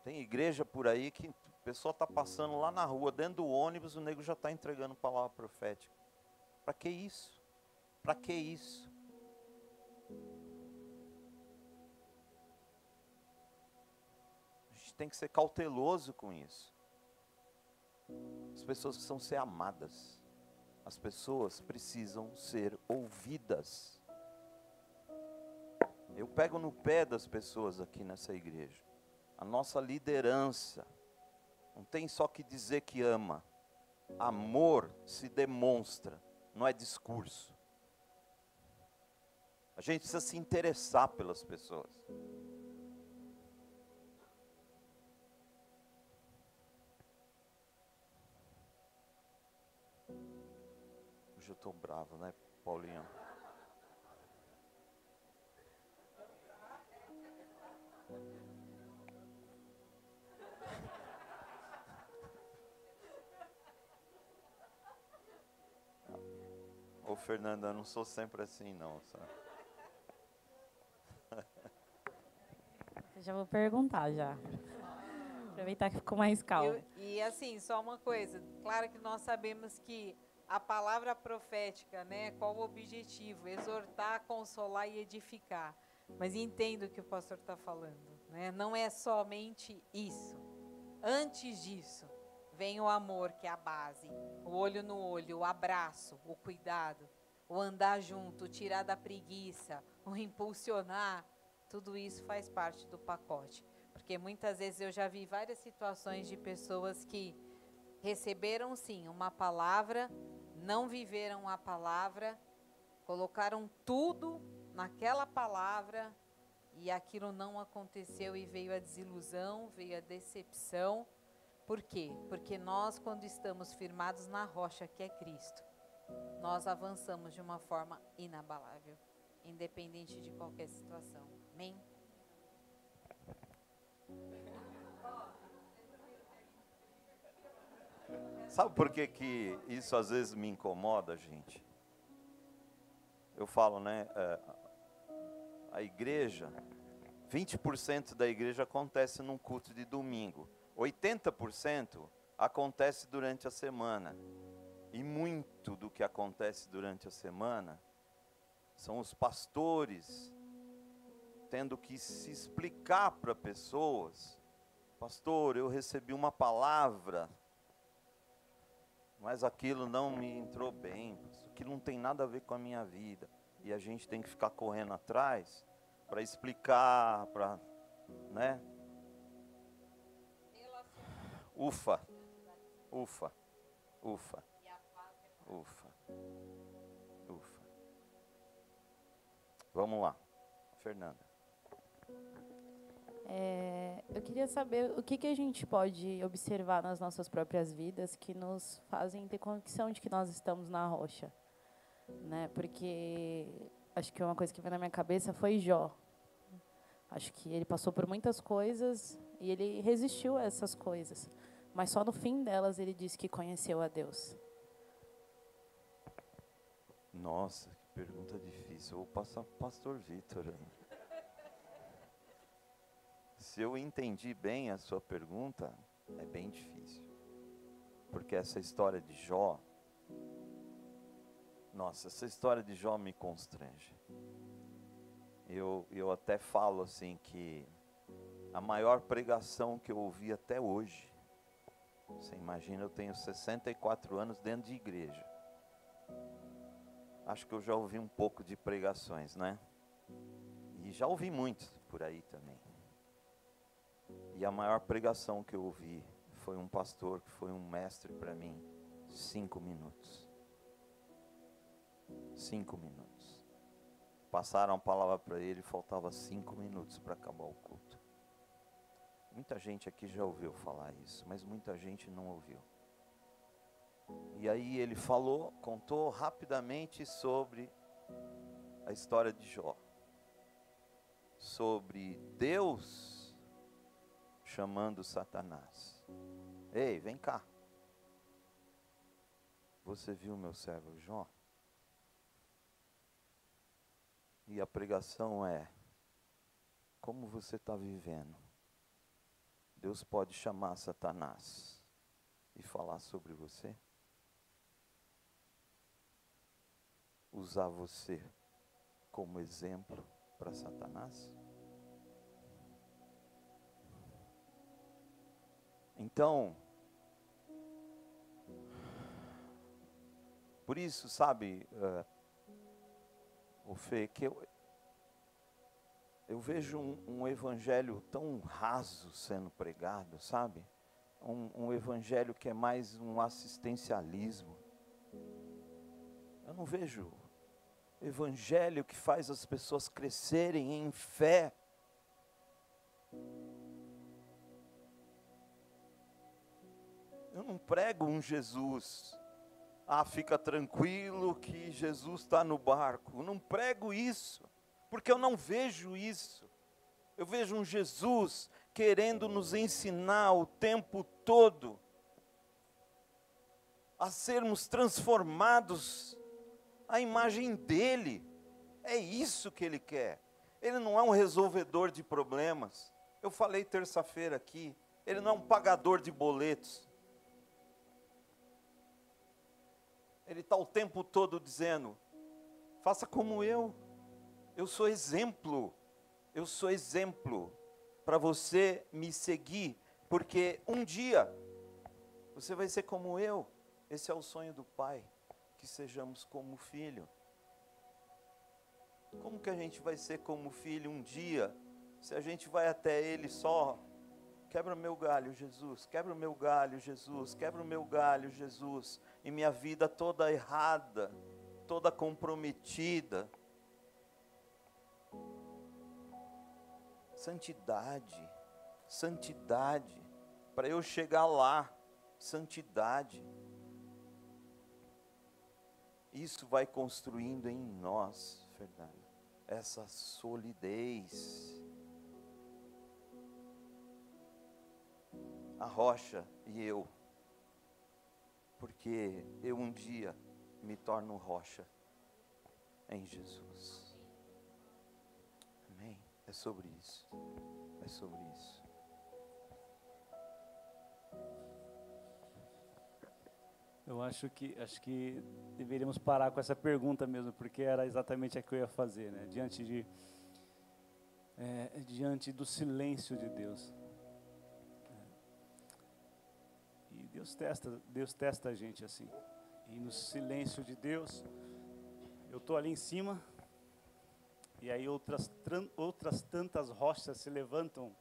Tem igreja por aí que a pessoa está passando lá na rua, dentro do ônibus, o nego já está entregando palavra profética. Para que isso? Para que isso? A gente tem que ser cauteloso com isso. As pessoas precisam ser amadas. As pessoas precisam ser ouvidas. Eu pego no pé das pessoas aqui nessa igreja. A nossa liderança não tem só que dizer que ama. Amor se demonstra, não é discurso. A gente precisa se interessar pelas pessoas. Hoje eu estou bravo, né, Paulinho? Ô Fernanda, eu não sou sempre assim não, sabe? Eu já vou perguntar já. Aproveitar que ficou mais calmo. E assim, só uma coisa, claro que nós sabemos que a palavra profética, né, qual o objetivo? Exortar, consolar e edificar. Mas entendo o que o pastor está falando, né? Não é somente isso. Antes disso, vem o amor, que é a base. O olho no olho, o abraço, o cuidado, o andar junto, o tirar da preguiça, o impulsionar. Tudo isso faz parte do pacote. Porque muitas vezes eu já vi várias situações de pessoas que receberam sim uma palavra, não viveram a palavra, colocaram tudo naquela palavra e aquilo não aconteceu e veio a desilusão, veio a decepção. Por quê? Porque nós, quando estamos firmados na rocha que é Cristo, nós avançamos de uma forma inabalável, independente de qualquer situação. Amém? Sabe por que que isso às vezes me incomoda, gente? Eu falo, né? A igreja, 20% da igreja acontece num culto de domingo. 80% acontece durante a semana. E muito do que acontece durante a semana são os pastores tendo que se explicar para pessoas. Pastor, eu recebi uma palavra, mas aquilo não me entrou bem, aquilo não tem nada a ver com a minha vida. E a gente tem que ficar correndo atrás para explicar, para, né? Ufa, ufa, ufa, ufa, ufa. Vamos lá, Fernanda. Eu queria saber o que a gente pode observar nas nossas próprias vidas que nos fazem ter convicção de que nós estamos na rocha, né? Porque acho que uma coisa que veio na minha cabeça foi Jó. Acho que ele passou por muitas coisas e ele resistiu a essas coisas, mas só no fim delas ele disse que conheceu a Deus. Nossa, que pergunta difícil. Eu vou passar para o pastor Vitor. Se eu entendi bem a sua pergunta, é bem difícil. Porque essa história de Jó, nossa, essa história de Jó me constrange. Eu até falo assim que a maior pregação que eu ouvi até hoje, você imagina, eu tenho 64 anos dentro de igreja. Acho que eu já ouvi um pouco de pregações, né? E já ouvi muitos por aí também. E a maior pregação que eu ouvi foi um pastor que foi um mestre para mim. 5 minutos. 5 minutos. Passaram a palavra para ele, faltava 5 minutos para acabar o culto. Muita gente aqui já ouviu falar isso, mas muita gente não ouviu. E aí ele falou, contou rapidamente sobre a história de Jó. Sobre Deus chamando Satanás. Ei, vem cá. Você viu meu servo Jó? E a pregação é: como você está vivendo? Deus pode chamar Satanás e falar sobre você? Usar você como exemplo para Satanás? Então, por isso, sabe, o Fê, que eu vejo um evangelho tão raso sendo pregado, sabe? Um evangelho que é mais um assistencialismo. Eu não vejo evangelho que faz as pessoas crescerem em fé. Eu não prego um Jesus, fica tranquilo que Jesus está no barco. Eu não prego isso, porque eu não vejo isso. Eu vejo um Jesus querendo nos ensinar o tempo todo a sermos transformados à imagem dele. É isso que ele quer. Ele não é um resolvedor de problemas. Eu falei terça-feira aqui, ele não é um pagador de boletos. Ele está o tempo todo dizendo: faça como eu sou exemplo para você me seguir, porque um dia você vai ser como eu. Esse é o sonho do Pai, que sejamos como filho. Como que a gente vai ser como filho um dia, se a gente vai até Ele só: quebra o meu galho, Jesus, quebra o meu galho, Jesus, quebra o meu galho, Jesus, e minha vida toda errada, toda comprometida. Santidade, santidade, para eu chegar lá, santidade. Isso vai construindo em nós, Fernanda, essa solidez. A rocha e eu, porque eu um dia me torno rocha em Jesus. Amém? É sobre isso. É sobre isso. Eu acho que deveríamos parar com essa pergunta mesmo, porque era exatamente a que eu ia fazer, né? Diante do silêncio de Deus. E Deus testa a gente assim. E no silêncio de Deus, eu estou ali em cima, e aí outras tantas rochas se levantam,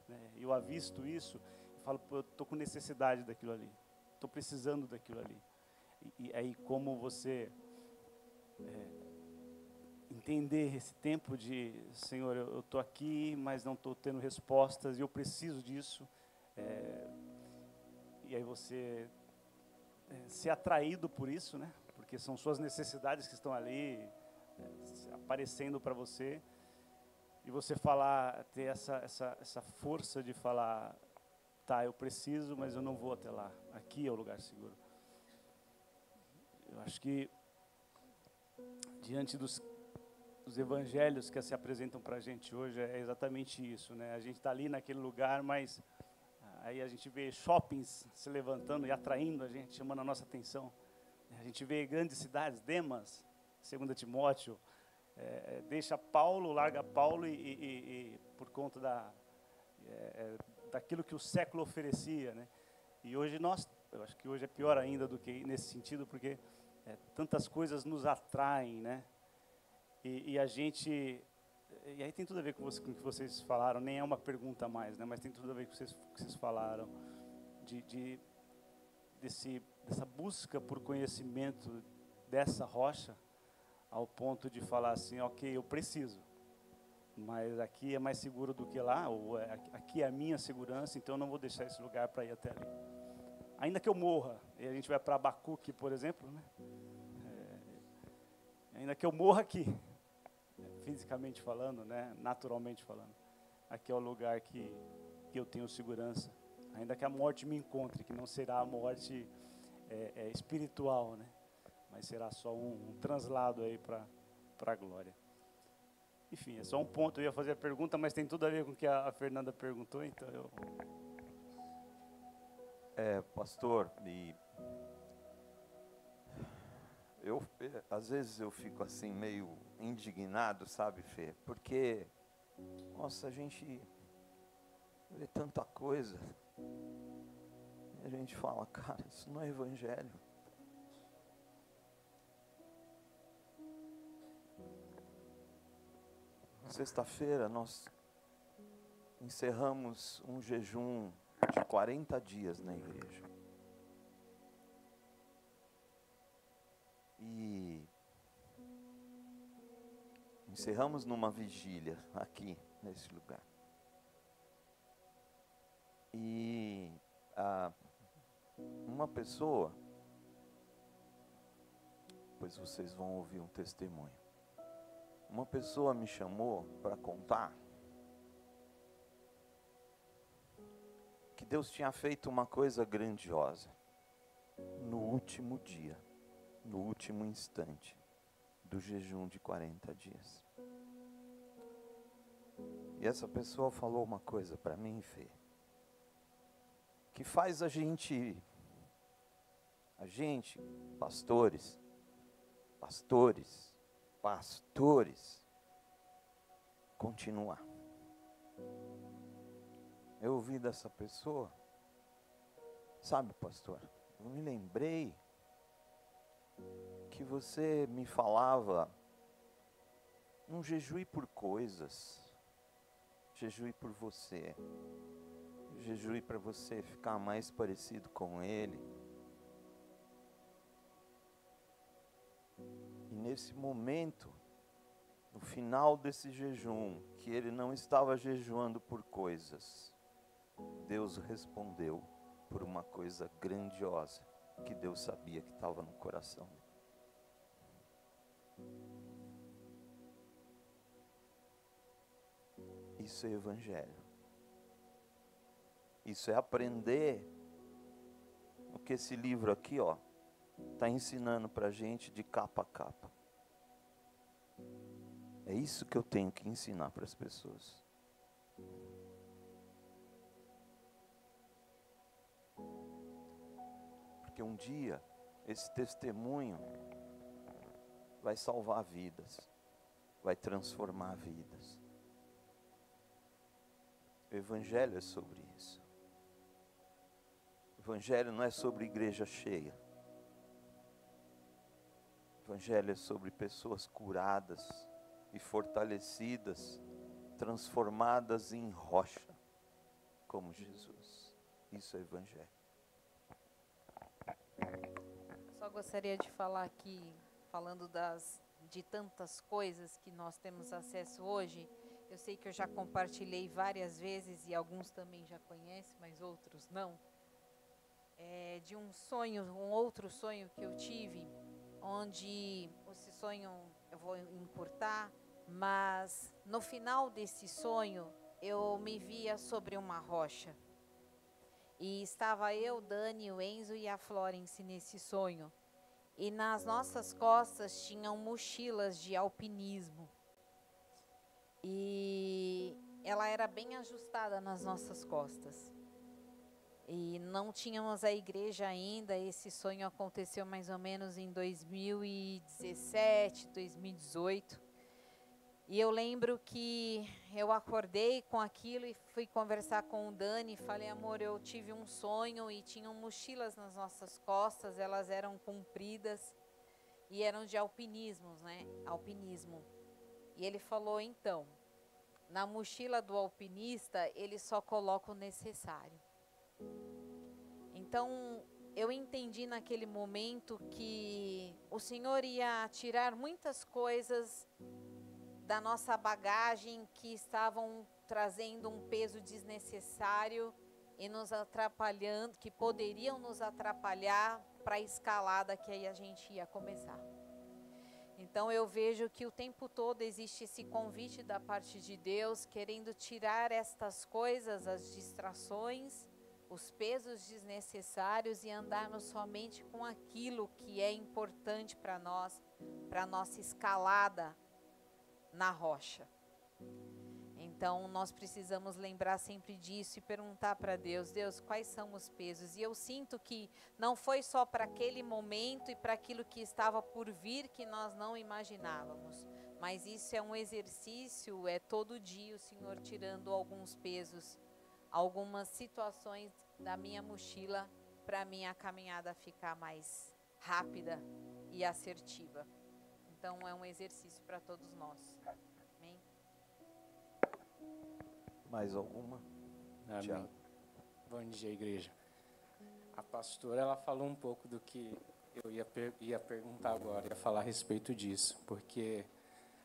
né? Eu avisto isso e falo: pô, eu estou com necessidade daquilo ali. Estou precisando daquilo ali. E aí, como você entender esse tempo de, Senhor, eu estou aqui, mas não estou tendo respostas, e eu preciso disso. E aí você ser atraído por isso, né? Porque são suas necessidades que estão ali aparecendo para você, e você falar, ter essa força de falar, tá, eu preciso, mas eu não vou até lá, aqui é o lugar seguro. Eu acho que diante dos evangelhos que se apresentam para a gente hoje, é exatamente isso, né? A gente está ali naquele lugar, mas aí a gente vê shoppings se levantando e atraindo a gente, chamando a nossa atenção. A gente vê grandes cidades, Demas, 2 Timóteo, deixa Paulo, larga Paulo e por conta daquilo que o século oferecia, né? E hoje eu acho que hoje é pior ainda do que nesse sentido, porque tantas coisas nos atraem, né? E a gente, e aí tem tudo a ver com o que vocês falaram, nem é uma pergunta mais, né? Mas tem tudo a ver com o que vocês falaram, dessa busca por conhecimento dessa rocha, ao ponto de falar assim, ok, eu preciso, mas aqui é mais seguro do que lá, ou aqui é a minha segurança, então eu não vou deixar esse lugar para ir até ali. Ainda que eu morra, e a gente vai para Abacuque, por exemplo, né? Ainda que eu morra aqui, fisicamente falando, né? Naturalmente falando, aqui é o lugar que eu tenho segurança, ainda que a morte me encontre, que não será a morte espiritual, né? Mas será só um translado aí para a glória. Enfim, é só um ponto, eu ia fazer a pergunta, mas tem tudo a ver com o que a Fernanda perguntou, então eu... Pastor, às vezes eu fico assim meio indignado, sabe, Fê? Porque, nossa, a gente vê tanta coisa, e a gente fala, cara, isso não é evangelho. Sexta-feira nós encerramos um jejum de 40 dias na igreja. E encerramos numa vigília aqui, nesse lugar. E uma pessoa, pois vocês vão ouvir um testemunho. Uma pessoa me chamou para contar que Deus tinha feito uma coisa grandiosa no último dia, no último instante do jejum de 40 dias. E essa pessoa falou uma coisa para mim, Fê, que faz a gente, pastores, continuar. Eu ouvi dessa pessoa, sabe, pastor, eu me lembrei que você me falava, não jejue por coisas, jejue por você, jejue para você ficar mais parecido com Ele. E nesse momento, no final desse jejum, que ele não estava jejuando por coisas, Deus respondeu por uma coisa grandiosa, que Deus sabia que estava no coração dele. Isso é evangelho. Isso é aprender o que esse livro aqui, ó, está ensinando para a gente de capa a capa. É isso que eu tenho que ensinar para as pessoas. Porque um dia, esse testemunho vai salvar vidas, vai transformar vidas. O Evangelho é sobre isso. O Evangelho não é sobre igreja cheia. O Evangelho é sobre pessoas curadas e fortalecidas, transformadas em rocha, como Jesus. Isso é Evangelho. Só gostaria de falar aqui, falando das de tantas coisas que nós temos acesso hoje. Eu sei que eu já compartilhei várias vezes e alguns também já conhecem, mas outros não. De um sonho, um outro sonho que eu tive, onde esse sonho eu vou encurtar, mas no final desse sonho eu me via sobre uma rocha. E estava eu, Dani, o Enzo e a Florence nesse sonho. E nas nossas costas tinham mochilas de alpinismo. E ela era bem ajustada nas nossas costas. E não tínhamos a igreja ainda. Esse sonho aconteceu mais ou menos em 2017, 2018. E eu lembro que eu acordei com aquilo e fui conversar com o Dani. Falei, amor, eu tive um sonho e tinham mochilas nas nossas costas. Elas eram compridas e eram de alpinismo, né? Alpinismo. E ele falou, então, na mochila do alpinista, ele só coloca o necessário. Então, eu entendi naquele momento que o Senhor ia tirar muitas coisas da nossa bagagem que estavam trazendo um peso desnecessário e nos atrapalhando, que poderiam nos atrapalhar para a escalada que aí a gente ia começar. Então eu vejo que o tempo todo existe esse convite da parte de Deus, querendo tirar estas coisas, as distrações, os pesos desnecessários e andarmos somente com aquilo que é importante para nós, para a nossa escalada na rocha. Então nós precisamos lembrar sempre disso e perguntar para Deus, Deus, quais são os pesos? E eu sinto que não foi só para aquele momento e para aquilo que estava por vir que nós não imaginávamos, mas isso é um exercício, é todo dia o Senhor tirando alguns pesos, algumas situações da minha mochila para minha caminhada ficar mais rápida e assertiva. Então é um exercício para todos nós. Amém? Mais alguma? Amém. Tiago. Bom dia, igreja. A pastora, ela falou um pouco do que eu ia perguntar agora, ia falar a respeito disso, porque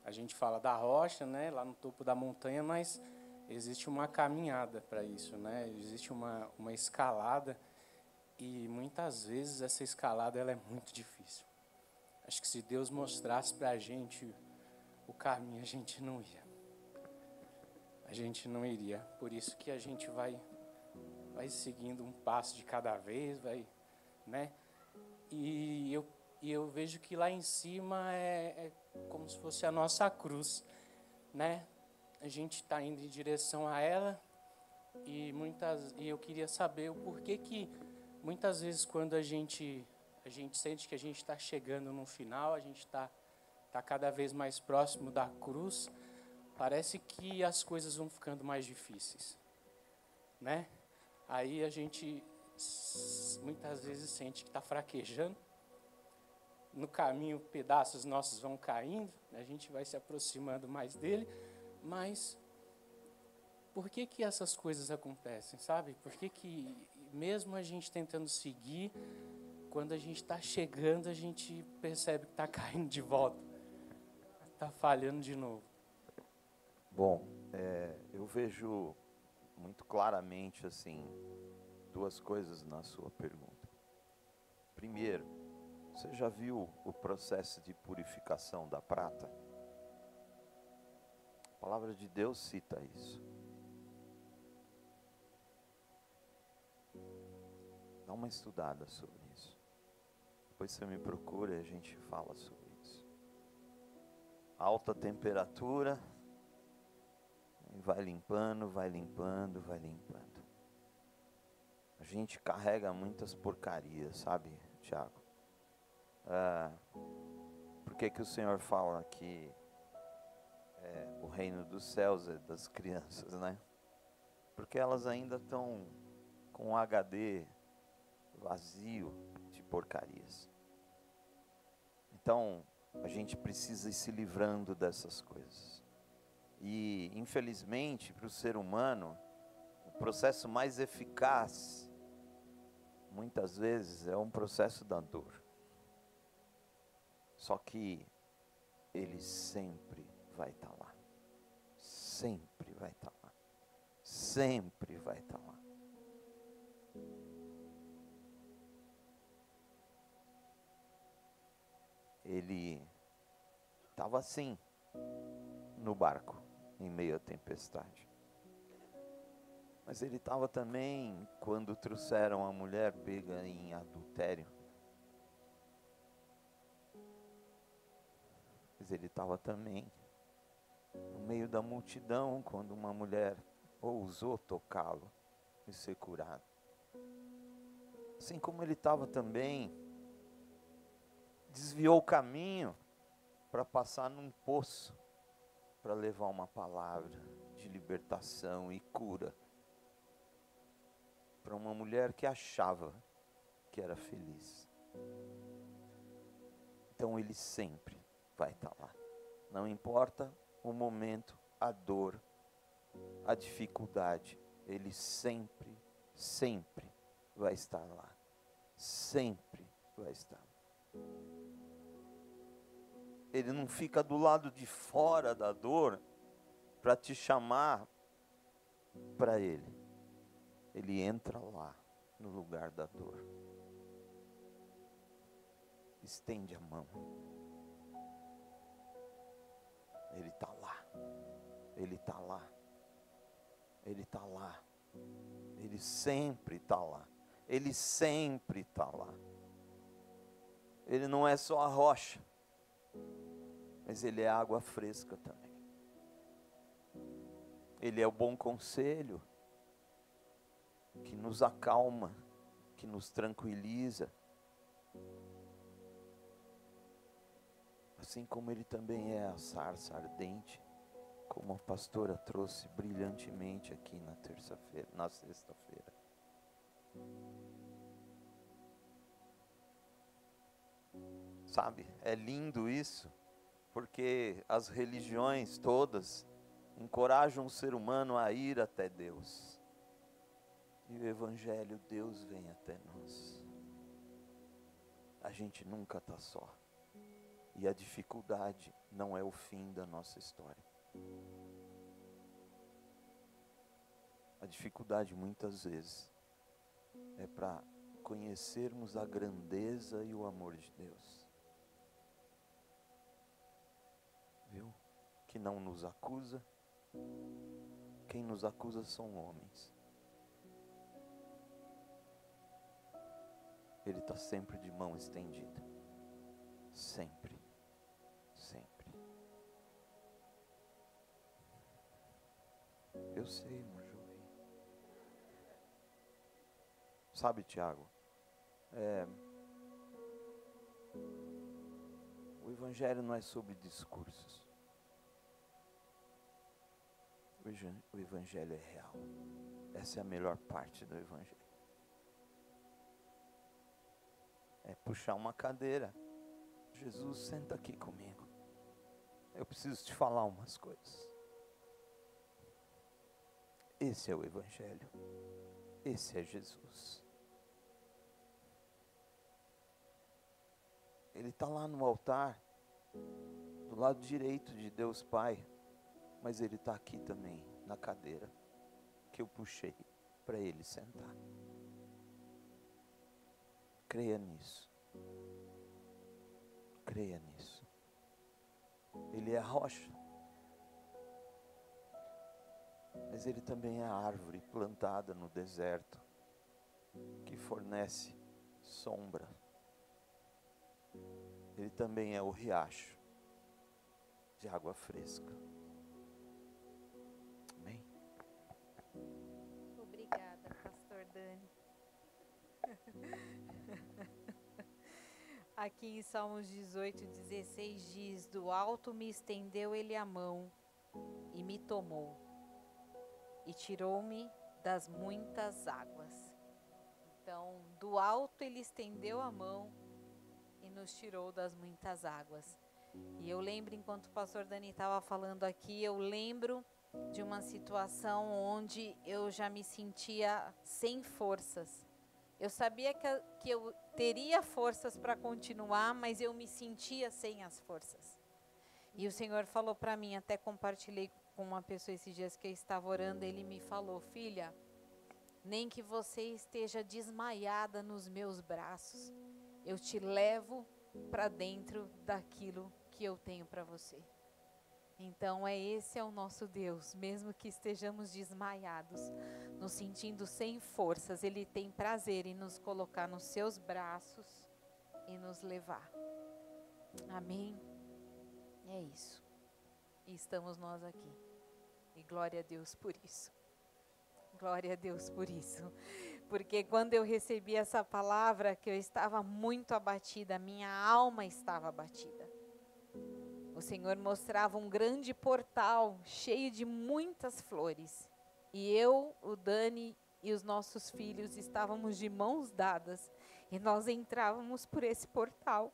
a gente fala da rocha, né, lá no topo da montanha, mas existe uma caminhada para isso, né? Existe uma escalada e muitas vezes essa escalada ela é muito difícil. Acho que se Deus mostrasse para a gente o caminho, a gente não ia. A gente não iria. Por isso que a gente vai seguindo um passo de cada vez, né? E eu vejo que lá em cima é como se fosse a nossa cruz, né? A gente está indo em direção a ela e eu queria saber o porquê que muitas vezes quando a gente sente que a gente está chegando no final, a gente está cada vez mais próximo da cruz, parece que as coisas vão ficando mais difíceis, né? Aí a gente muitas vezes sente que está fraquejando, no caminho pedaços nossos vão caindo, a gente vai se aproximando mais dele, mas por que que essas coisas acontecem, sabe? Por que mesmo a gente tentando seguir, quando a gente está chegando, a gente percebe que está caindo de volta, está falhando de novo? Bom, eu vejo muito claramente assim duas coisas na sua pergunta. Primeiro, você já viu o processo de purificação da prata? A palavra de Deus cita isso. Dá uma estudada sobre isso. Depois você me procura e a gente fala sobre isso. Alta temperatura, vai limpando, vai limpando, vai limpando. A gente carrega muitas porcarias, sabe, Tiago? Por que que o Senhor fala que o reino dos céus é das crianças, né? Porque elas ainda estão com um HD vazio de porcarias. Então, a gente precisa ir se livrando dessas coisas. E, infelizmente, para o ser humano, o processo mais eficaz, muitas vezes, é um processo da dor. Só que Ele sempre vai estar lá. Sempre vai estar lá. Sempre vai estar lá. Ele estava assim, no barco, em meio à tempestade. Mas ele estava também quando trouxeram a mulher pega em adultério. Mas ele estava também no meio da multidão quando uma mulher ousou tocá-lo e ser curado. Assim como ele estava também, desviou o caminho para passar num poço, para levar uma palavra de libertação e cura para uma mulher que achava que era feliz. Então ele sempre vai estar lá. Não importa o momento, a dor, a dificuldade, ele sempre, sempre vai estar lá. Sempre vai estar. Ele não fica do lado de fora da dor para te chamar para ele. Ele entra lá no lugar da dor. Estende a mão. Ele está lá. Ele está lá. Ele está lá. Ele sempre está lá. Ele sempre está lá. Ele não é só a rocha, mas ele é água fresca também. Ele é o bom conselho, que nos acalma, que nos tranquiliza. Assim como ele também é a sarça ardente, como a pastora trouxe brilhantemente aqui na terça-feira, na sexta-feira. Sabe, é lindo isso, porque as religiões todas encorajam o ser humano a ir até Deus. E o Evangelho, Deus vem até nós. A gente nunca está só. E a dificuldade não é o fim da nossa história. A dificuldade muitas vezes é para conhecermos a grandeza e o amor de Deus. Viu? Que não nos acusa. Quem nos acusa são homens. Ele está sempre de mão estendida. Sempre. Sempre. Eu sei, irmão Joey. Sabe, Tiago, o Evangelho não é sobre discursos. O Evangelho é real. Essa é a melhor parte do Evangelho. É puxar uma cadeira. Jesus, senta aqui comigo. Eu preciso te falar umas coisas. Esse é o Evangelho. Esse é Jesus. Ele está lá no altar, do lado direito de Deus Pai, mas Ele está aqui também, na cadeira, que eu puxei para Ele sentar. Creia nisso. Creia nisso. Ele é a rocha, mas Ele também é a árvore plantada no deserto, que fornece sombra. Ele também é o riacho de água fresca. Amém? Obrigada, pastor Dani. Aqui em Salmos 18:16 diz: do alto me estendeu ele a mão e me tomou e tirou-me das muitas águas. Então, do alto ele estendeu a mão e nos tirou das muitas águas. E eu lembro, enquanto o pastor Dani estava falando aqui, eu lembro de uma situação onde eu já me sentia sem forças. Eu sabia que eu teria forças para continuar, mas eu me sentia sem as forças. E o Senhor falou para mim, até compartilhei com uma pessoa esses dias que eu estava orando, ele me falou: filha, nem que você esteja desmaiada nos meus braços, eu te levo para dentro daquilo que eu tenho para você. Então esse é o nosso Deus, mesmo que estejamos desmaiados, nos sentindo sem forças, Ele tem prazer em nos colocar nos seus braços e nos levar. Amém? É isso. E estamos nós aqui. E glória a Deus por isso. Glória a Deus por isso. Porque quando eu recebi essa palavra, que eu estava muito abatida, minha alma estava abatida. O Senhor mostrava um grande portal cheio de muitas flores. E eu, o Dani e os nossos filhos estávamos de mãos dadas. E nós entrávamos por esse portal.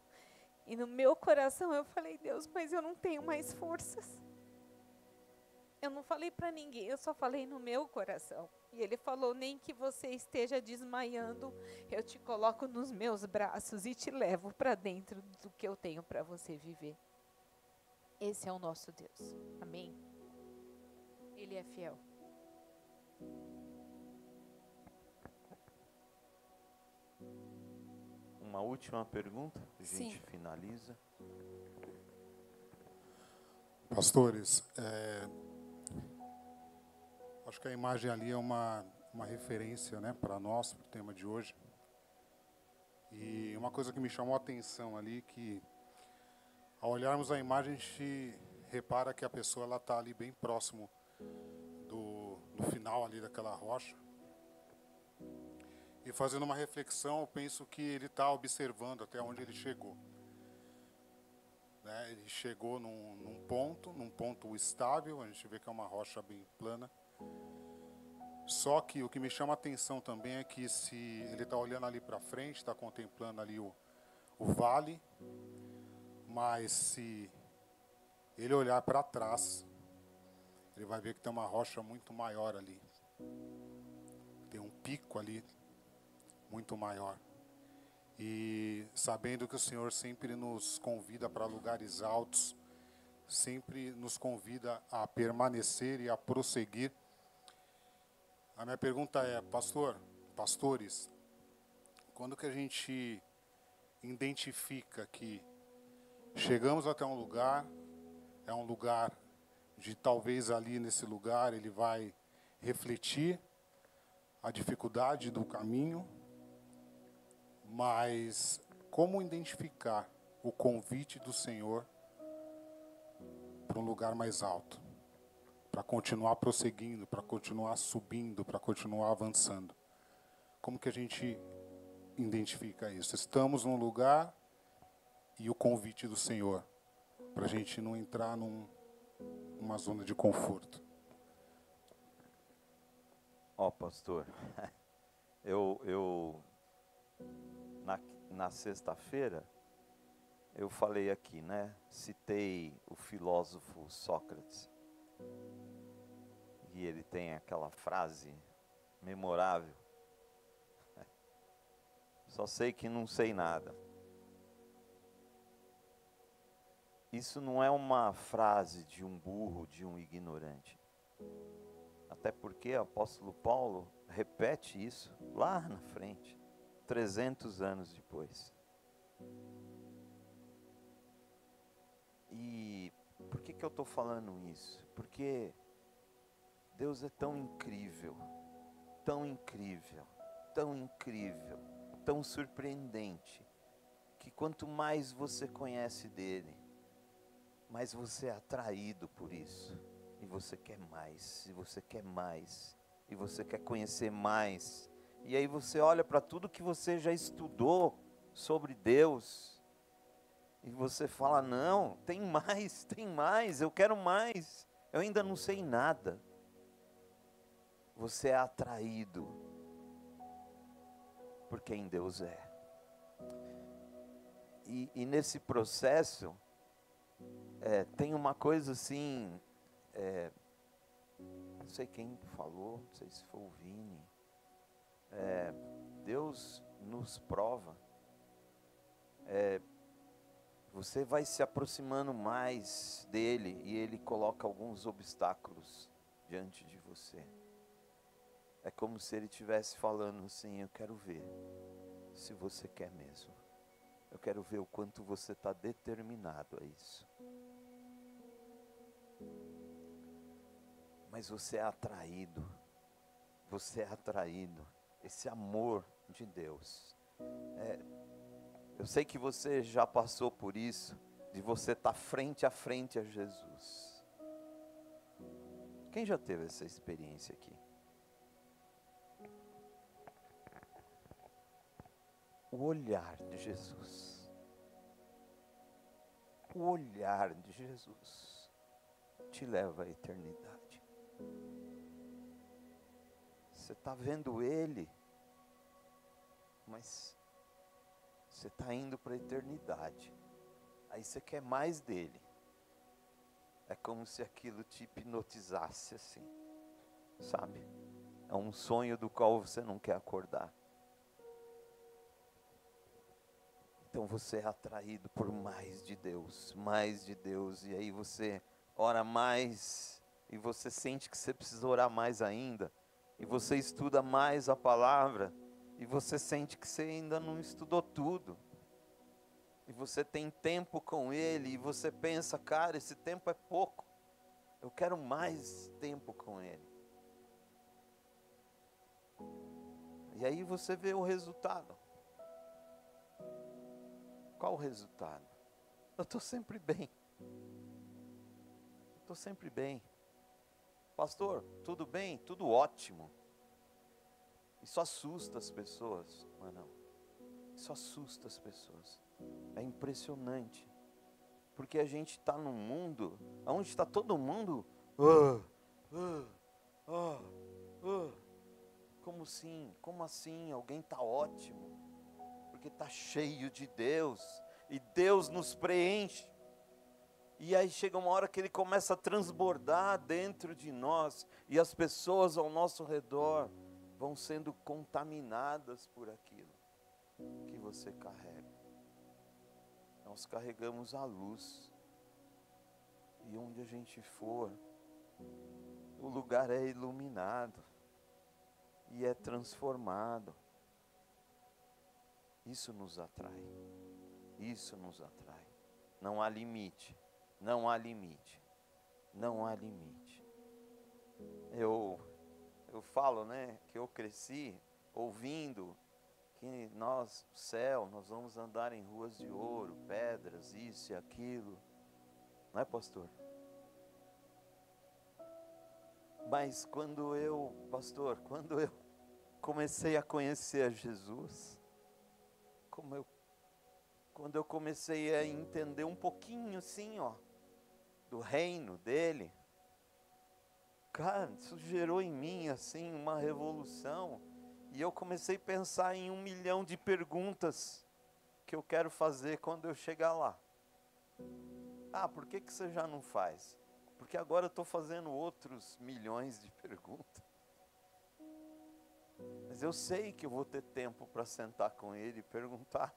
E no meu coração eu falei: Deus, mas eu não tenho mais forças. Eu não falei para ninguém, eu só falei no meu coração. E Ele falou: nem que você esteja desmaiando, eu te coloco nos meus braços e te levo para dentro do que eu tenho para você viver. Esse é o nosso Deus. Amém? Ele é fiel. Uma última pergunta, a gente Sim. finaliza. Pastores, acho que a imagem ali é uma referência, né, para nós, para o tema de hoje. E uma coisa que me chamou a atenção ali, que ao olharmos a imagem, a gente repara que a pessoa está ali bem próximo do final ali daquela rocha. E fazendo uma reflexão, eu penso que ele está observando até onde ele chegou. Né? Ele chegou num ponto estável, a gente vê que é uma rocha bem plana. Só que o que me chama a atenção também é que se ele está olhando ali para frente, está contemplando ali o vale, mas se ele olhar para trás, ele vai ver que tem uma rocha muito maior ali. Tem um pico ali muito maior. E sabendo que o Senhor sempre nos convida para lugares altos, sempre nos convida a permanecer e a prosseguir. A minha pergunta é, pastores, quando que a gente identifica que chegamos até um lugar, é um lugar de talvez ali nesse lugar ele vai refletir a dificuldade do caminho, mas como identificar o convite do Senhor para um lugar mais alto? Para continuar prosseguindo, para continuar subindo, para continuar avançando. Como que a gente identifica isso? Estamos num lugar e o convite do Senhor, para a gente não entrar numa zona de conforto. Ó, pastor, na sexta-feira, eu falei aqui, né? Citei o filósofo Sócrates. E ele tem aquela frase memorável: só sei que não sei nada. Isso não é uma frase de um burro, de um ignorante. Até porque o apóstolo Paulo repete isso lá na frente, 300 anos depois. E por que eu estou falando isso? Porque Deus é tão incrível, tão incrível, tão incrível, tão surpreendente, que quanto mais você conhece dele, mais você é atraído por isso. E você quer mais, e você quer mais, e você quer conhecer mais. E aí você olha para tudo que você já estudou sobre Deus, e você fala: não, tem mais, eu quero mais, eu ainda não sei nada. Você é atraído por quem Deus é. E nesse processo, tem uma coisa assim, não sei quem falou, não sei se foi o Vini, Deus nos prova. você vai se aproximando mais dele e ele coloca alguns obstáculos diante de você. É como se ele estivesse falando assim: eu quero ver se você quer mesmo. Eu quero ver o quanto você está determinado a isso. Mas você é atraído. Você é atraído. Esse amor de Deus. Eu sei que você já passou por isso, de você estar frente a frente a Jesus. Quem já teve essa experiência aqui? O olhar de Jesus. O olhar de Jesus te leva à eternidade. Você está vendo Ele, mas você está indo para a eternidade. Aí você quer mais dele. É como se aquilo te hipnotizasse assim, sabe? É um sonho do qual você não quer acordar. Então você é atraído por mais de Deus, e aí você ora mais, e você sente que você precisa orar mais ainda, e você estuda mais a palavra, e você sente que você ainda não estudou tudo, e você tem tempo com Ele, e você pensa: cara, esse tempo é pouco, eu quero mais tempo com Ele. E aí você vê o resultado. Qual o resultado? Eu estou sempre bem. Estou sempre bem. Pastor, tudo bem? Tudo ótimo. Isso assusta as pessoas. Mas não. Isso assusta as pessoas. É impressionante. Porque a gente está num mundo onde está todo mundo. Como assim? Como assim? Alguém está ótimo. Porque está cheio de Deus, e Deus nos preenche, e aí chega uma hora que Ele começa a transbordar dentro de nós, e as pessoas ao nosso redor vão sendo contaminadas por aquilo que você carrega. Nós carregamos a luz, e onde a gente for, o lugar é iluminado, e é transformado. Isso nos atrai. Isso nos atrai. Não há limite. Não há limite. Não há limite. Eu falo, né, que eu cresci ouvindo que nós, o céu, nós vamos andar em ruas de ouro, pedras, isso e aquilo. Não é, pastor? Mas quando eu comecei a conhecer a Jesus, quando eu comecei a entender um pouquinho assim, do reino dele, cara, isso gerou em mim assim uma revolução, e eu comecei a pensar em 1 milhão de perguntas que eu quero fazer quando eu chegar lá. Por que você já não faz? Porque agora eu estou fazendo outros milhões de perguntas. Mas eu sei que eu vou ter tempo para sentar com ele e perguntar: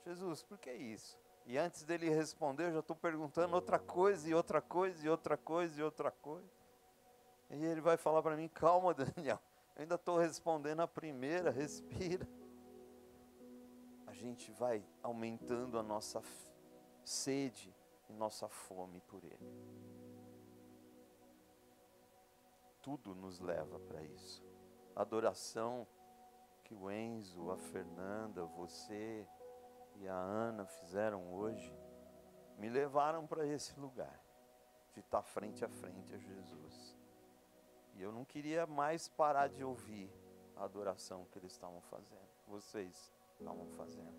Jesus, por que isso? E antes dele responder, eu já estou perguntando outra coisa, e outra coisa, e outra coisa, e outra coisa. E ele vai falar para mim: calma, Daniel, eu ainda estou respondendo a primeira, respira. A gente vai aumentando a nossa sede e nossa fome por ele. Tudo nos leva para isso. A adoração que o Enzo, a Fernanda, você e a Ana fizeram hoje, me levaram para esse lugar, de estar frente a frente a Jesus. E eu não queria mais parar de ouvir a adoração que eles estavam fazendo, vocês estavam fazendo.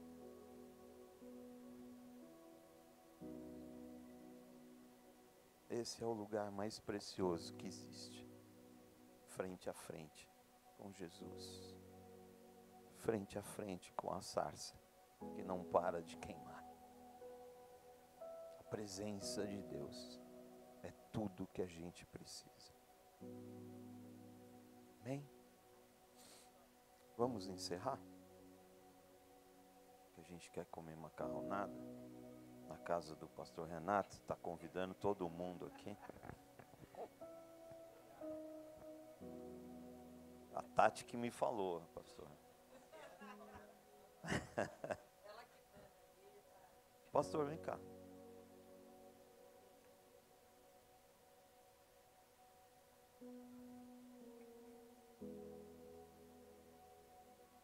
Esse é o lugar mais precioso que existe, frente a frente com Jesus, frente a frente com a sarça que não para de queimar. A presença de Deus é tudo que a gente precisa. Amém? Vamos encerrar? Que a gente quer comer macarronada. na casa do pastor Renato, está convidando todo mundo aqui. A Tati que me falou, pastor. Pastor, vem cá.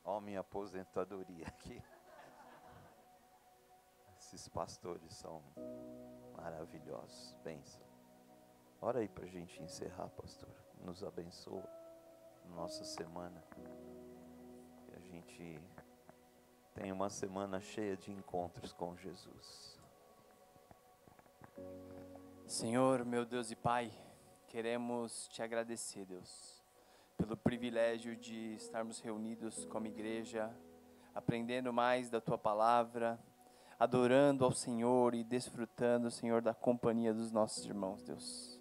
Ó, minha aposentadoria aqui. Esses pastores são maravilhosos. Bênção. Ora aí para a gente encerrar, pastor. Nos abençoa nossa semana. Que a gente tenha uma semana cheia de encontros com Jesus. Senhor, meu Deus e Pai, queremos te agradecer, Deus, pelo privilégio de estarmos reunidos como igreja, aprendendo mais da Tua Palavra, adorando ao Senhor e desfrutando, Senhor, da companhia dos nossos irmãos, Deus.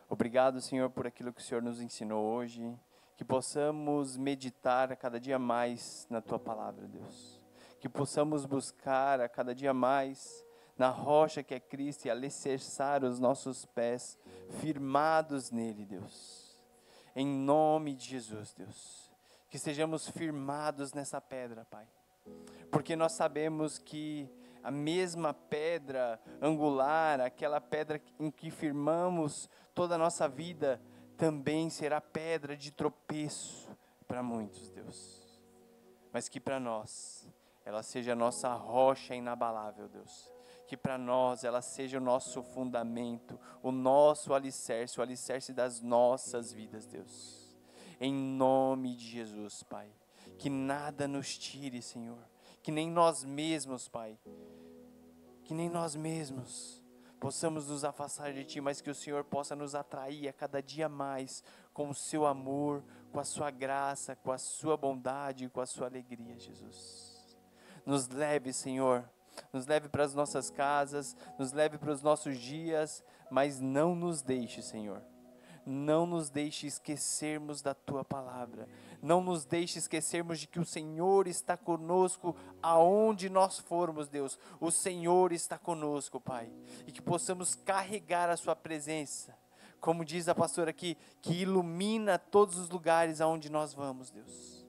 Obrigado, Senhor, por aquilo que o Senhor nos ensinou hoje, que possamos meditar a cada dia mais na Tua Palavra, Deus. Que possamos buscar a cada dia mais na rocha que é Cristo e alicerçar os nossos pés firmados nele, Deus. Em nome de Jesus, Deus. Que sejamos firmados nessa pedra, Pai. Porque nós sabemos que a mesma pedra angular, aquela pedra em que firmamos toda a nossa vida, também será pedra de tropeço para muitos, Deus. Mas que para nós, ela seja a nossa rocha inabalável, Deus. Que para nós ela seja o nosso fundamento, o nosso alicerce, o alicerce das nossas vidas, Deus. Em nome de Jesus, Pai. Que nada nos tire, Senhor. Que nem nós mesmos, Pai. Que nem nós mesmos possamos nos afastar de Ti, mas que o Senhor possa nos atrair a cada dia mais com o Seu amor, com a Sua graça, com a Sua bondade, com a Sua alegria, Jesus. Nos leve, Senhor, nos leve para as nossas casas, nos leve para os nossos dias, mas não nos deixe, Senhor. Não nos deixe esquecermos da Tua Palavra. Não nos deixe esquecermos de que o Senhor está conosco aonde nós formos, Deus. O Senhor está conosco, Pai. E que possamos carregar a Sua presença. Como diz a pastora aqui, que ilumina todos os lugares aonde nós vamos, Deus.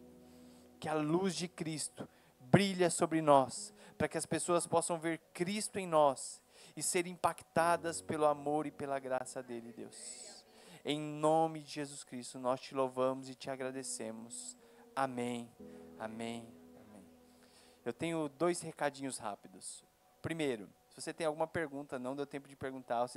Que a luz de Cristo brilhe sobre nós, para que as pessoas possam ver Cristo em nós e serem impactadas pelo amor e pela graça dEle, Deus. Em nome de Jesus Cristo, nós te louvamos e te agradecemos. Amém, amém, amém. Eu tenho 2 recadinhos rápidos. Primeiro, se você tem alguma pergunta, não deu tempo de perguntar, você